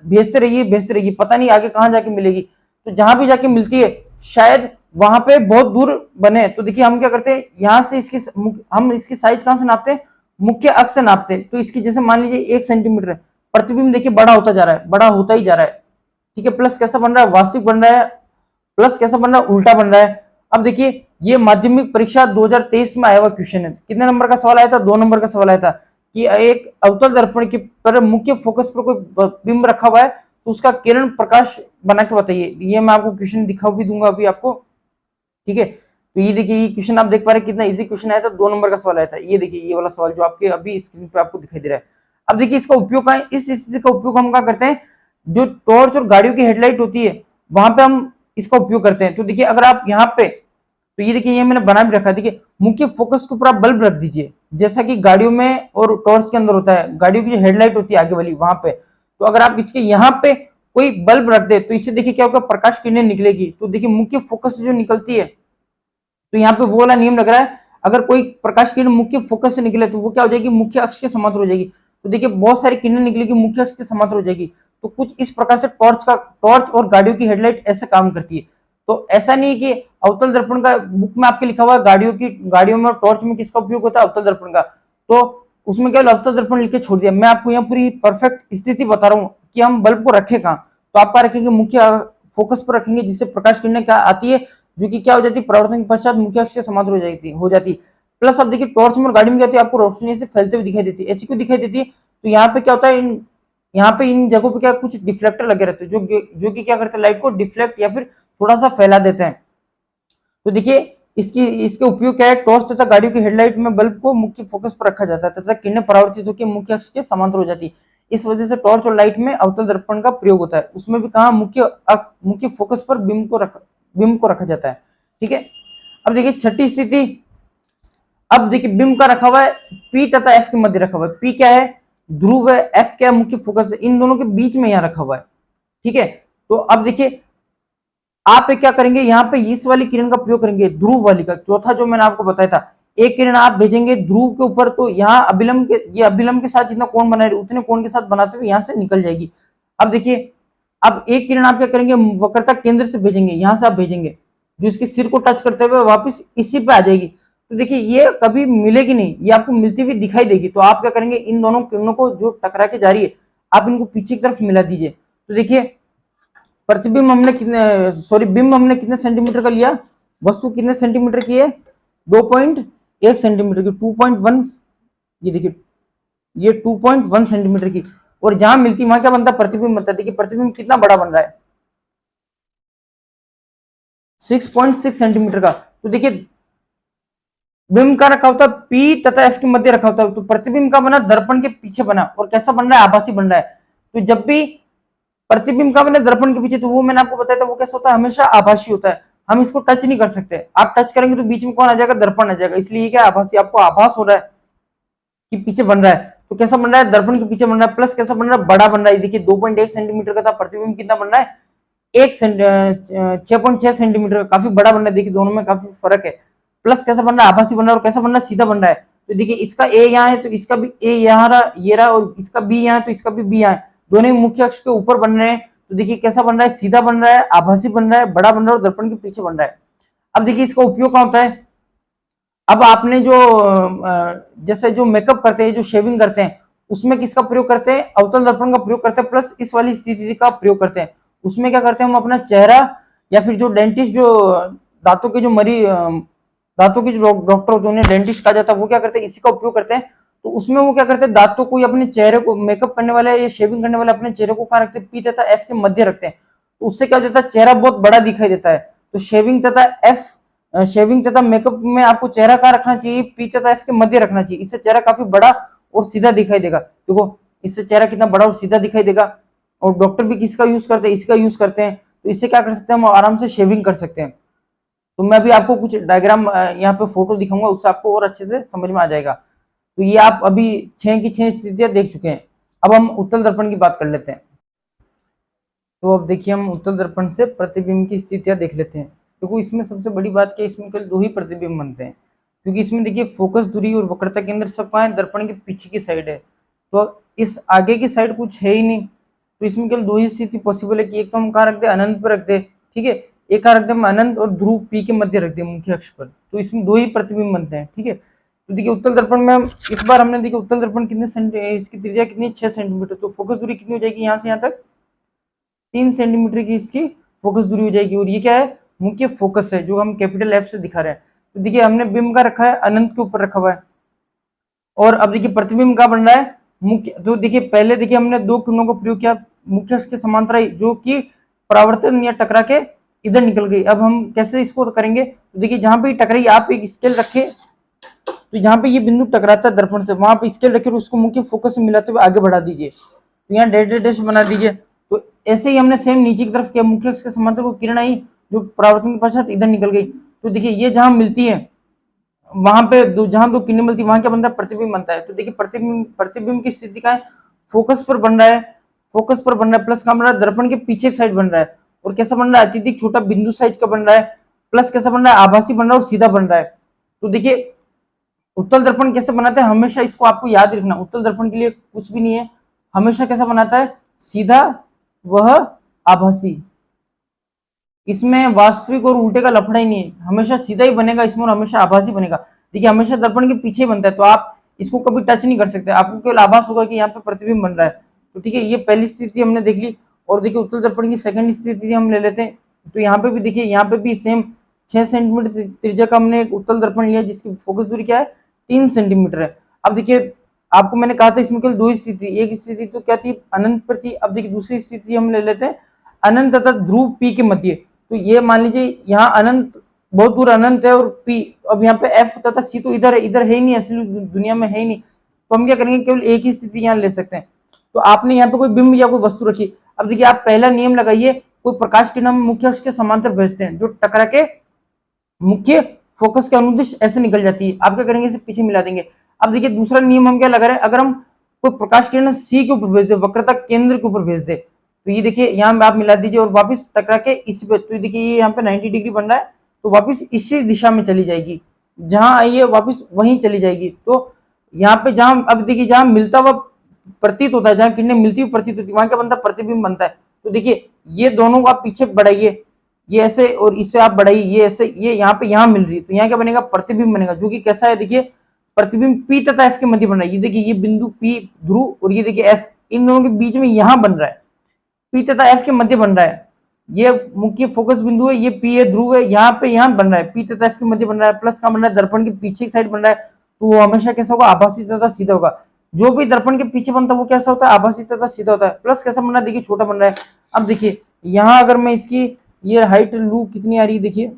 भेजते रहिए, पता नहीं आगे कहां जाके मिलेगी। तो जहां भी जाके मिलती है शायद वहां पे बहुत दूर बने। तो देखिए हम क्या करते हैं, यहाँ से हम इसकी साइज कहां से नापते हैं, मुख्य अक्ष से नापते हैं। तो इसकी जैसे मान लीजिए 1 सेंटीमीटर है, प्रतिबिंब देखिए बड़ा होता जा रहा है, बड़ा होता ही जा रहा है। ठीक है, प्लस कैसा बन रहा है, वास्तविक बन रहा है, प्लस कैसा बन रहा है, उल्टा बन रहा है। अब देखिए ये माध्यमिक परीक्षा 2023 में आया हुआ क्वेश्चन है। कितने नंबर का सवाल आया था, 2 नंबर का सवाल आया था, कि एक अवतल दर्पण के पर मुख्य फोकस पर कोई बिंब रखा हुआ है, तो उसका किरण प्रकाश बना के बताइए। ये मैं आपको क्वेश्चन दिखा भी दूंगा अभी आपको। ठीक है, तो ये देखिए, ये क्वेश्चन आप देख पा रहे हैं कितना इजी क्वेश्चन आया था, 2 नंबर का सवाल आया था। ये देखिए ये वाला सवाल जो आपके अभी स्क्रीन पे आपको दिखाई दे रहा है। अब देखिए इसका उपयोग क्या है, इस स्थिति का उपयोग हम क्या करते हैं, जो टॉर्च और गाड़ियों की हेडलाइट होती है वहां पे हम इसका उपयोग करते हैं। तो देखिए अगर आप यहाँ पे, तो ये देखिए ये मैंने बना भी रखा है, देखिए मुख्य फोकस के ऊपर आप बल्ब रख दीजिए, जैसा कि गाड़ियों में और टॉर्च के अंदर होता है, गाड़ियों की जो हेडलाइट होती है आगे वाली वहां पे। तो अगर आप इसके यहाँ पे कोई बल्ब रख दे तो इससे देखिए क्या होगा, प्रकाश किरणें निकलेगी। तो देखिए मुख्य फोकस से जो निकलती है, तो यहाँ पे वो वाला नियम लग रहा है, अगर कोई प्रकाश किरण मुख्य फोकस से निकले तो वो क्या हो जाएगी, मुख्य अक्ष के समांतर हो जाएगी। तो देखिए बहुत सारी किरणें निकलेगी, मुख्य अक्ष के समांतर हो जाएगी। तो कुछ इस प्रकार से टॉर्च और गाड़ियों की हेडलाइट ऐसे काम करती है। तो ऐसा नहीं है कि अवतल दर्पण का बुक में आपके लिखा हुआ है गाड़ियों में और टॉर्च में किसका उपयोग होता है, अवतल दर्पण का, तो उसमें केवल अवतल दर्पण लिख के छोड़ दिया। मैं आपको यहाँ पूरी परफेक्ट स्थिति बता रहा हूँ कि हम बल्ब को रखें कहाँ। तो आप क्या रखेंगे, मुख्य फोकस पर रखेंगे, जिससे प्रकाश किरणें क्या आती है, जो कि क्या हो जाती है, परावर्तन के पश्चात मुख्य अक्ष से समांतर हो जाती। प्लस अब देखिए टॉर्च में और गाड़ी में क्या होती है, आपको रोशनी से फैलते हुए दिखाई देती है। ऐसी क्यों दिखाई देती है, तो यहाँ पे क्या होता है, यहाँ पे इन जगहों पे क्या कुछ डिफ्लेक्टर लगे रहते हैं, जो कि क्या करते हैं, लाइट को डिफ्लेक्ट या फिर थोड़ा सा फैला देते हैं। तो देखिए इसके उपयोग क्या है, टॉर्च तथा गाड़ियों की हेडलाइट में बल्ब को मुख्य फोकस पर रखा जाता है तथा किरणें परावर्तित होकर मुख्य अक्ष के समांतर हो जाती है। इस वजह से टॉर्च और लाइट में अवतल दर्पण का प्रयोग होता है, उसमें भी कहा मुख्य फोकस पर बिंब को रखा जाता है। ठीक है, अब देखिए छठी स्थिति, अब देखिए बिंब का रखा हुआ है पी तथा एफ के मध्य रखा हुआ है। पी क्या है, ध्रुव है, एफ क्या है, मुख्य फोकस है, इन दोनों के बीच में यहाँ रखा हुआ है। ठीक है, तो अब देखिए आप क्या करेंगे, यहाँ पे इस वाली किरण का प्रयोग करेंगे, ध्रुव वाली का, चौथा जो मैंने आपको बताया था। एक किरण आप भेजेंगे ध्रुव के ऊपर, तो यहाँ अभिलंब के साथ जितना कोण बना है उतने कोण के साथ बनाते हुए यहाँ से निकल जाएगी। अब देखिए, अब एक किरण आप क्या करेंगे, वक्रता केंद्र से भेजेंगे, यहाँ से आप भेजेंगे, जो इसके सिर को टच करते हुए वापस इसी पे आ जाएगी। तो देखिए ये कभी मिलेगी नहीं, ये आपको मिलती हुई दिखाई देगी। तो आप क्या करेंगे, इन दोनों किरणों को जो टकरा के जा रही है, आप इनको पीछे की तरफ मिला दीजिए। तो देखिए प्रतिबिंब हमने बिंब हमने कितने सेंटीमीटर का लिया, वस्तु कितने सेंटीमीटर की है, 2.1 सेंटीमीटर की, 2.1, ये देखिए ये 2.1 सेंटीमीटर की, और जहां मिलती वहां क्या बनता है, प्रतिबिंब बनता है। देखिए प्रतिबिंब कितना बड़ा बन रहा है, 6.6 सेंटीमीटर का। तो देखिए बिंब का रखा होता है पी तथा एफ के मध्य रखा होता है, तो प्रतिबिंब का बना दर्पण के पीछे बना, और कैसा बन रहा है, आभासी बन रहा है। तो जब भी प्रतिबिंब का बने दर्पण के पीछे, तो वो मैंने आपको बताया था वो कैसा होता है, हमेशा आभासी होता है, हम इसको टच नहीं कर सकते। आप टच करेंगे तो बीच में कौन आ जाएगा, दर्पण आ जाएगा, इसलिए क्या आभासी, आपको आभास हो रहा है कि पीछे बन रहा है। तो कैसा बन रहा है, दर्पण के पीछे बन रहा है, प्लस कैसा बन रहा है, बड़ा बन रहा है। देखिए 2.1 सेंटीमीटर का था, प्रतिबिंब कितना बन रहा है, 6.6 सेंटीमीटर, काफी बड़ा बन रहा है। देखिए दोनों में काफी फर्क है। प्लस कैसा बन रहा है, आभासी बन रहा है, और कैसा बन रहा है, सीधा बन रहा है। तो देखिए इसका ए यहाँ है तो इसका भी ए यहाँ रहा, ये रहा, और इसका बी यहाँ है तो इसका भी बी यहाँ है, दोनों मुख्य अक्ष के ऊपर बन रहे हैं। तो देखिए कैसा बन रहा है, सीधा बन रहा है, आभासी बन रहा है, बड़ा बन रहा है, और दर्पण के पीछे बन रहा है। अब देखिए इसका उपयोग क्या होता है, अब आपने जो जैसे जो मेकअप करते हैं, जो शेविंग करते हैं, उसमें किसका प्रयोग करते हैं, अवतल दर्पण का प्रयोग करते हैं, प्लस इस वाली स्थिति का प्रयोग करते हैं। उसमें क्या करते हैं, हम अपना चेहरा, या फिर जो डेंटिस्ट जो दांतों के जो दांतों के जो डॉक्टर होते हैं उन्हें डेंटिस्ट कहा जाता है, वो क्या करते हैं, इसी का उपयोग करते हैं। तो उसमें वो क्या करते हैं, दांतों को अपने चेहरे को, मेकअप करने वाले या शेविंग करने वाले अपने चेहरे को कहाँ रखते हैं, पी तथा एफ के मध्य रखते हैं। तो उससे क्या हो जाता है, चेहरा बहुत बड़ा दिखाई देता है। तो शेविंग तथा मेकअप में आपको चेहरा कहाँ रखना चाहिए, पी तथा एफ के मध्य रखना चाहिए, इससे चेहरा काफी बड़ा और सीधा दिखाई देगा। देखो इससे चेहरा कितना बड़ा और सीधा दिखाई देगा। और डॉक्टर भी किसका यूज करते हैं, इसका यूज करते हैं। तो इससे क्या कर सकते हैं, हम आराम से शेविंग कर सकते हैं। तो मैं अभी आपको कुछ डायग्राम यहाँ पे फोटो दिखाऊंगा, उससे आपको और अच्छे से समझ में आ जाएगा। तो ये आप अभी 6 की 6 स्थितियां देख चुके हैं। अब हम उत्तल दर्पण की बात कर लेते हैं। तो अब देखिए हम उत्तल दर्पण से प्रतिबिंब की स्थितियां देख लेते हैं। देखो इसमें सबसे बड़ी बात क्या है, इसमें केवल 2 ही प्रतिबिंब बनते हैं, क्योंकि इसमें देखिए फोकस दूरी और वक्रता केंद्र सब कहाँ है, दर्पण के पीछे की साइड है। तो इस आगे की साइड कुछ है ही नहीं। तो इसमें केवल 2 ही स्थिति पॉसिबल है कि एक तो हम कहाँ रख दे, अनंत पर रख दे, ठीक है, एक कहाँ रख दे, हम अनंत और ध्रुव पी के मध्य रख दे, मुख्य अक्ष पर। तो इसमें 2 ही प्रतिबिंब बनते हैं, ठीक है। तो देखिए उत्तल दर्पण में हम इस बार हमने देखिए उत्तल दर्पण कितने इसकी त्रिज्या कितनी, 6 सेंटीमीटर। तो फोकस दूरी कितनी हो जाएगी, यहाँ से यहाँ तक 3 सेंटीमीटर की इसकी फोकस दूरी हो जाएगी। और ये क्या है, मुख्य फोकस है, जो हम कैपिटल एफ से दिखा रहे हैं। तो देखिए हमने बिंब का रखा है, अनंत के ऊपर रखा हुआ है। और अब देखिए प्रतिबिंब का बन रहा है मुख्य। तो देखिए पहले देखिए हमने 2 किरणों का प्रयोग किया मुख्य अक्ष के समांतर, जो कि परावर्तन या टकरा के इधर निकल गई। अब हम कैसे इसको करेंगे, तो देखिए जहां पे टकराई आप एक स्केल रखे, तो जहां पे ये बिंदु टकराता है दर्पण से वहां पे स्केल रखे और उसको मुख्य फोकस से मिलाते हुए आगे बढ़ा दीजिए। तो यहाँ डैश डैश डैश बना दीजिए। तो ऐसे ही हमने सेम नीचे की तरफ किया, मुख्य अक्ष के समांतर वो किरण आई जो परावर्तन के पश्चात इधर निकल गई। तो देखिए ये जहां मिलती है वहां पे जहां दो किरणें मिलती है वहां क्या बनता है, प्रतिबिंब बनता है। तो देखिए प्रतिबिंब की स्थिति का है, फोकस पर बन रहा है, फोकस पर बन रहा है, प्लस का बन रहा है दर्पण के पीछे एक साइड बन रहा है। और कैसा बन रहा है, अत्यधिक छोटा बिंदु साइज का बन रहा है, प्लस कैसा बन रहा है, आभासी बन रहा है और सीधा बन रहा है। तो देखिए उत्तल दर्पण कैसे बनाते हैं, हमेशा इसको आपको याद रखना, उत्तल दर्पण के लिए कुछ भी नहीं है, हमेशा कैसा बनाता है, सीधा वह आभासी। इसमें वास्तविक और उल्टे का लफड़ा ही नहीं है, हमेशा सीधा ही बनेगा इसमें और हमेशा आभासी बनेगा। देखिए हमेशा दर्पण के पीछे ही बनता है, तो आप इसको कभी टच नहीं कर सकते, आपको केवल आभास होगा कि यहाँ पे प्रतिबिंब बन रहा है। तो ठीक है, ये पहली स्थिति हमने देख ली। और देखिए उत्तल दर्पण की सेकंड स्थिति हम ले लेते हैं। तो यहाँ पे भी देखिए, यहाँ पे भी सेम 6 सेंटीमीटर त्रिज्या का हमने एक उत्तल दर्पण लिया जिसकी फोकस दूरी क्या है, 3 सेंटीमीटर है। अब देखिए आपको मैंने कहा था इसमें केवल दो स्थिति, एक स्थिति तो क्या थी, अनंत पर थी। अब देखिए दूसरी स्थिति हम ले लेते हैं अनंत तथा ध्रुव पी के मध्य। तो ये मान लीजिए यहाँ अनंत बहुत दूर अनंत है और पी, अब यहाँ पे एफ तथा सी तो इधर है, इधर है ही नहीं, असली दुनिया में है ही नहीं। तो हम क्या करेंगे, केवल एक ही स्थिति यहाँ ले सकते हैं। तो आपने यहाँ पे कोई बिंब या कोई वस्तु रखी। अब देखिए आप पहला नियम लगाइए, कोई प्रकाश किरण हम मुख्य अक्ष के समांतर भेजते हैं जो टकरा के मुख्य फोकस के अनुदिश ऐसे निकल जाती है, आप क्या करेंगे, इसे पीछे मिला देंगे। अब देखिए दूसरा नियम हम क्या लगा रहे हैं, अगर हम कोई प्रकाश किरण सी के ऊपर भेज दे, वक्रता केंद्र के ऊपर भेज दे, तो ये देखिए यहाँ आप मिला दीजिए और वापस टकरा के इस पे, तो देखिए ये यहाँ पे 90 डिग्री बन रहा है, तो वापस इसी दिशा में चली जाएगी, जहां आई है वापस वहीं चली जाएगी। तो यहाँ पे जहां, अब देखिए जहां मिलता हुआ प्रतीत होता है, जहां किरणें मिलती हुई प्रतीत होती है वहां क्या बनता है, प्रतिबिंब बनता है। तो देखिए ये दोनों को आप पीछे बढ़ाइए, ये ऐसे और इससे आप बढ़ाइए, ये ऐसे, ये यहाँ पे यहाँ मिल रही है, तो यहाँ क्या बनेगा, प्रतिबिंब बनेगा, जो कि कैसा है, देखिए प्रतिबिंब पी तथा एफ के मध्य बन रहा है। ये देखिए ये बिंदु पी ध्रुव और ये देखिए एफ, इन दोनों के बीच में यहाँ बन रहा है, पी तथा एफ के मध्य बन रहा है। ये मुख्य फोकस बिंदु है, ये पी है, ध्रुव है, यहाँ पे यहाँ बन रहा है, पी तथा एफ के मध्य बन रहा है, प्लस का बन रहा है दर्पण के पीछे की साइड बन रहा है। तो वो हमेशा कैसा होगा, आभासी तथा सीधा होगा। जो भी दर्पण के पीछे बनता है वो कैसा होता है, आभासी तथा सीधा होता है। प्लस कैसा बन रहा है, देखिए छोटा बन रहा है। अब देखिए यहाँ अगर मैं इसकी ये हाइट लू, कितनी आ रही है, देखिए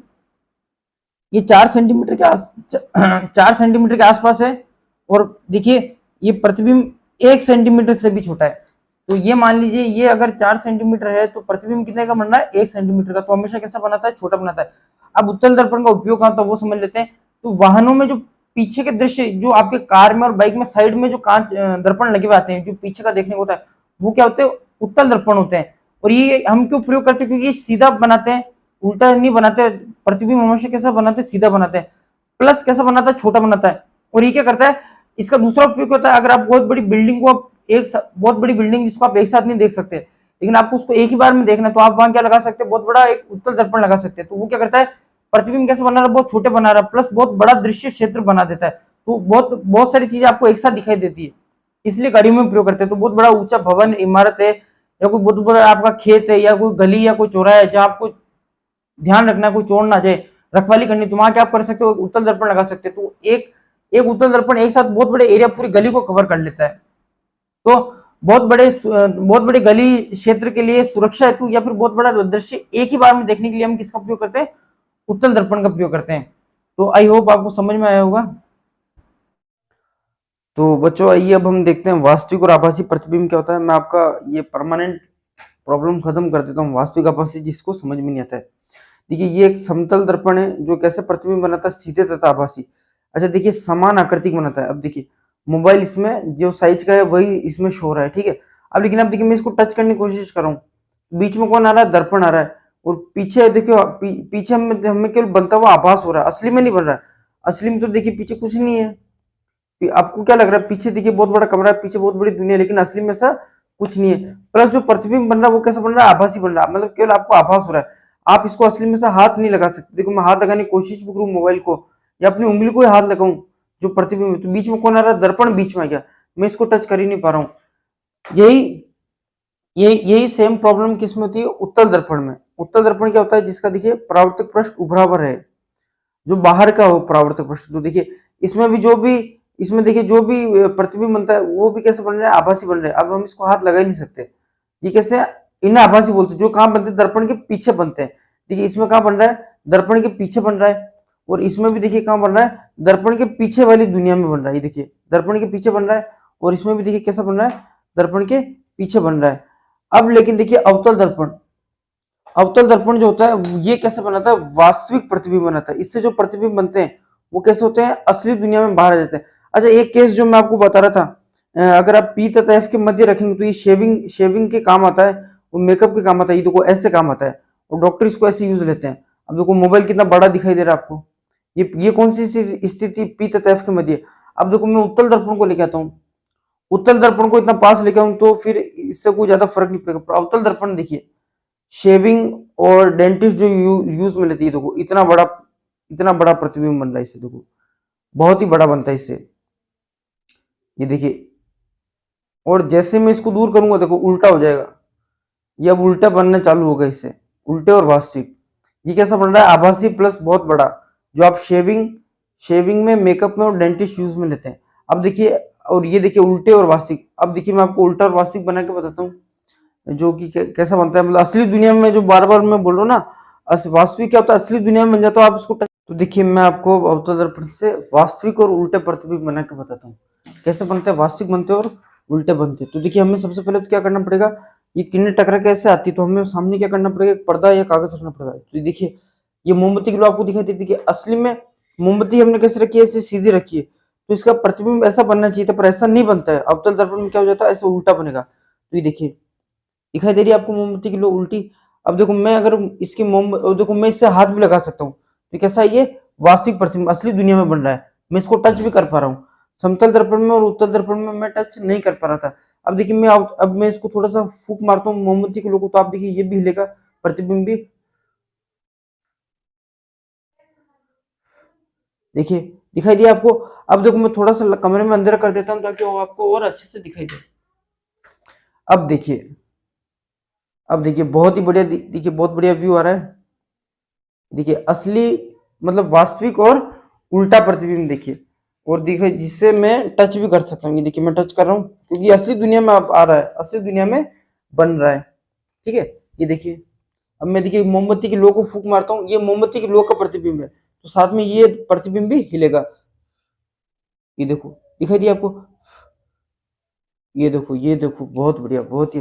ये 4 सेंटीमीटर के 4 सेंटीमीटर के आसपास है, और देखिए ये प्रतिबिंब 1 सेंटीमीटर से भी छोटा है। तो ये मान लीजिए ये अगर 4 सेंटीमीटर है तो प्रतिबिंब कितने का बन रहा है, 1 सेंटीमीटर का, तो हमेशा कैसा बनाता है, छोटा बनाता है। अब उत्तल दर्पण का उपयोग कहाँ होता है वो समझ लेते हैं। तो वाहनों में जो पीछे के दृश्य, जो आपके कार में और बाइक में साइड में जो कांच दर्पण लगे हुए आते हैं, जो पीछे का देखने को होता है, वो क्या होते हैं, उत्तल दर्पण होते हैं। और ये हम क्यों प्रयोग करते हैं, क्योंकि ये सीधा बनाते हैं, उल्टा नहीं बनाते। प्रतिबिंब हमेशा कैसा बनाते हैं, सीधा बनाते हैं। प्लस कैसा बनाता है, छोटा बनाता है। और ये क्या करता है, इसका दूसरा उपयोग होता है, अगर आप बहुत बड़ी बिल्डिंग को आप बहुत बड़ी बिल्डिंग जिसको आप एक साथ नहीं देख सकते, लेकिन आपको उसको एक ही बार में देखना, तो आप वहां क्या लगा सकते हैं, बहुत बड़ा एक उत्तल दर्पण लगा सकते हैं। तो वो क्या करता है, प्रतिबिंब कैसे बना रहा है, बहुत छोटे बना रहा है, प्लस बहुत बड़ा दृश्य क्षेत्र बना देता है। तो बहुत सारी चीजें आपको एक साथ दिखाई देती है, इसलिए गाड़ियों में प्रयोग करते हैं। तो बहुत बड़ा ऊंचा भवन, इमारत है, या कोई बहुत बड़ा आपका खेत है, या कोई गली या कोई चौराहा है जहां आपको ध्यान रखना, कोई चोर ना जाए, रखवाली करनी, तो वहां क्या आप कर सकते हो, उत्तल दर्पण लगा सकते हैं। तो एक उत्तल दर्पण एक साथ बहुत बड़े एरिया, पूरी गली को कवर कर लेता है। तो बहुत बड़े गली क्षेत्र के लिए सुरक्षा हेतु या फिर बहुत बड़ा दृश्य एक ही बार में देखने के लिए हम किसका उपयोग करते हैं, उत्तल दर्पण का प्रयोग करते हैं। तो आई होप आपको समझ में आया होगा। तो बच्चों आइए अब हम देखते हैं वास्तविक और आभासी प्रतिबिंब क्या होता है। मैं आपका ये परमानेंट प्रॉब्लम खत्म कर देता हूँ, वास्तविक आभासी जिसको समझ में नहीं आता है। देखिए ये एक समतल दर्पण है जो कैसे प्रतिबिंब बनाता है, सीधे तथा आभासी। अच्छा देखिए समान आकृति बनाता है। अब देखिए मोबाइल इसमें जो साइज का है वही इसमें शो हो रहा है, ठीक है। अब लेकिन अब देखिए मैं इसको टच करने की कोशिश कर रहा हूँ, बीच में कौन आ रहा है, दर्पण आ रहा है, और पीछे देखियो पीछे हमें केवल बनता हुआ आभास हो रहा है, असली में नहीं बन रहा है। असली में तो देखिए पीछे कुछ नहीं है, आपको क्या लग रहा है, पीछे देखिए बहुत बड़ा कमरा है, पीछे बहुत बड़ी दुनिया है, लेकिन असली में ऐसा कुछ नहीं है। प्लस जो प्रतिबिंब बन रहा है वो कैसा बन रहा है, आभासी बन रहा है, मतलब केवल आपको आभास हो रहा है, आप इसको असली में से हाथ नहीं लगा सकते। देखो मैं हाथ लगाने की कोशिश भी करूँ मोबाइल को, या अपनी उंगली को ही हाथ लगाऊं जो प्रतिबिंब, तो बीच में कौन आ रहा है, दर्पण बीच में आ गया, मैं इसको टच कर ही नहीं पा रहा हूँ। यही सेम प्रॉब्लम किसमें होती है, उत्तल दर्पण में। उत्तल दर्पण क्या होता है, जिसका देखिए परावर्तक पृष्ठ उभरा हुआ है, जो बाहर का हो परावर्तक पृष्ठ। तो देखिए इसमें देखिए जो भी प्रतिबिंब बनता है वो भी कैसे बन रहा है, आभासी बन रहा है। अब हम इसको हाथ लगा ही नहीं सकते, ये कैसे, इन्हें आभासी बोलते हैं, जो कहाँ बनते हैं, दर्पण के पीछे बनते हैं। देखिए इसमें कहाँ बन रहा है, दर्पण के पीछे बन रहा है, और इसमें भी देखिए कहाँ बन रहा है, दर्पण के पीछे वाली दुनिया में बन रहा है। ये देखिए दर्पण के पीछे बन रहा है, और इसमें भी देखिए कैसा बन रहा है, दर्पण के पीछे बन रहा है। अब लेकिन देखिए अवतल दर्पण, अवतल दर्पण जो होता है ये कैसे बनाता है, वास्तविक प्रतिबिंब बनाता है। इससे जो प्रतिबिंब बनते हैं वो कैसे होते हैं, असली दुनिया में बाहर आ जाते हैं। अच्छा एक केस जो मैं आपको बता रहा था, अगर आप पी तथा एफ के मध्य रखेंगे तो ये शेविंग शेविंग के काम आता है, वो मेकअप के काम आता है। ये देखो ऐसे काम आता है, और डॉक्टर इसको ऐसे यूज लेते हैं। अब देखो मोबाइल कितना बड़ा दिखाई दे रहा है आपको, ये कौन सी स्थिति पी तथा एफ के मध्य। अब देखो मैं उत्तल दर्पण को लेके आता हूँ, उत्तल दर्पण को इतना पास लेके आऊं तो फिर इससे कोई ज्यादा फर्क नहीं पड़ेगा। पर अवतल दर्पण देखिए, शेविंग और डेंटिस्ट जो यूज में लेती है, देखो इतना बड़ा प्रतिबिंब बन रहा है इससे, देखो बहुत ही बड़ा बनता है इससे, ये देखिए। और जैसे मैं इसको दूर करूंगा देखो उल्टा हो जाएगा, ये अब उल्टा बनना चालू होगा इससे, उल्टे और वास्तविक। ये कैसा बन रहा है, आभासी प्लस बहुत बड़ा, जो आप शेविंग शेविंग में, मेकअप में और डेंटिस्ट यूज में लेते हैं। अब देखिए, और ये देखिए उल्टे और वास्तविक। अब देखिए मैं आपको उल्टा और वास्तविक बना के बताता हूँ, जो कि कैसा बनता है, मतलब असली दुनिया में, जो बार बार मैं बोल रहा हूँ ना, वास्तविक क्या होता है, असली दुनिया में बन जाता है आप इसको तो देखिए मैं आपको अवतल दर्पण से वास्तविक और उल्टे प्रतिबिंब बना के बताता हूँ कैसे बनते हैं, वास्तविक बनते हैं और उल्टे बनते हैं। तो देखिए हमें सबसे पहले तो क्या करना पड़ेगा, ये किरणें टकरा कैसे आती है, तो हमें सामने क्या करना पड़ेगा, एक पर्दा या कागज रखना पड़ेगा। तो देखिए ये मोमबत्ती की लो आपको दिखाई देती है, असली में मोमबत्ती हमने कैसे रखी है, ऐसे सीधी रखी है, तो इसका प्रतिबिंब ऐसा बनना चाहिए था, पर ऐसा नहीं बनता है। अवतल दर्पण में क्या हो जाता है, ऐसे उल्टा बनेगा। तो ये देखिए दिखाई दे रही है आपको मोमबत्ती की लो उल्टी। अब देखो मैं अगर इसकी देखो मैं इससे हाथ भी लगा सकता हूँ, तो कैसा है, ये वास्तविक प्रतिबिंब असली दुनिया में बन रहा है, मैं इसको टच भी कर पा रहा हूँ। समतल दर्पण में और उत्तल दर्पण में मैं टच नहीं कर पा रहा था। अब देखिए अब मैं इसको थोड़ा सा फूक मारता हूँ मोमबत्ती के लो को, तो आप देखिए ये भी हिलेगा, प्रतिबिंब भी देखिए दिखाई दिया आपको। अब देखो मैं थोड़ा सा कमरे में अंदर कर देता हूँ ताकि वो आपको और अच्छे से दिखाई दे। अब देखिए, अब देखिए बहुत ही बढ़िया, देखिए बहुत बढ़िया व्यू आ रहा है। देखिए असली मतलब वास्तविक और उल्टा प्रतिबिंब देखिए, और देखिए जिससे मैं टच भी कर सकता हूँ। ये देखिए मैं टच कर रहा हूँ क्योंकि असली दुनिया में अब आ रहा है, असली दुनिया में बन रहा है। ठीक है, ये देखिए अब मैं देखिए मोमबत्ती की लो को फूंक मारता हूँ, ये मोमबत्ती की लो का प्रतिबिंब है, तो साथ में ये प्रतिबिंब भी हिलेगा। ये देखो दिखाई दिया आपको, ये देखो बहुत बढ़िया, बहुत ही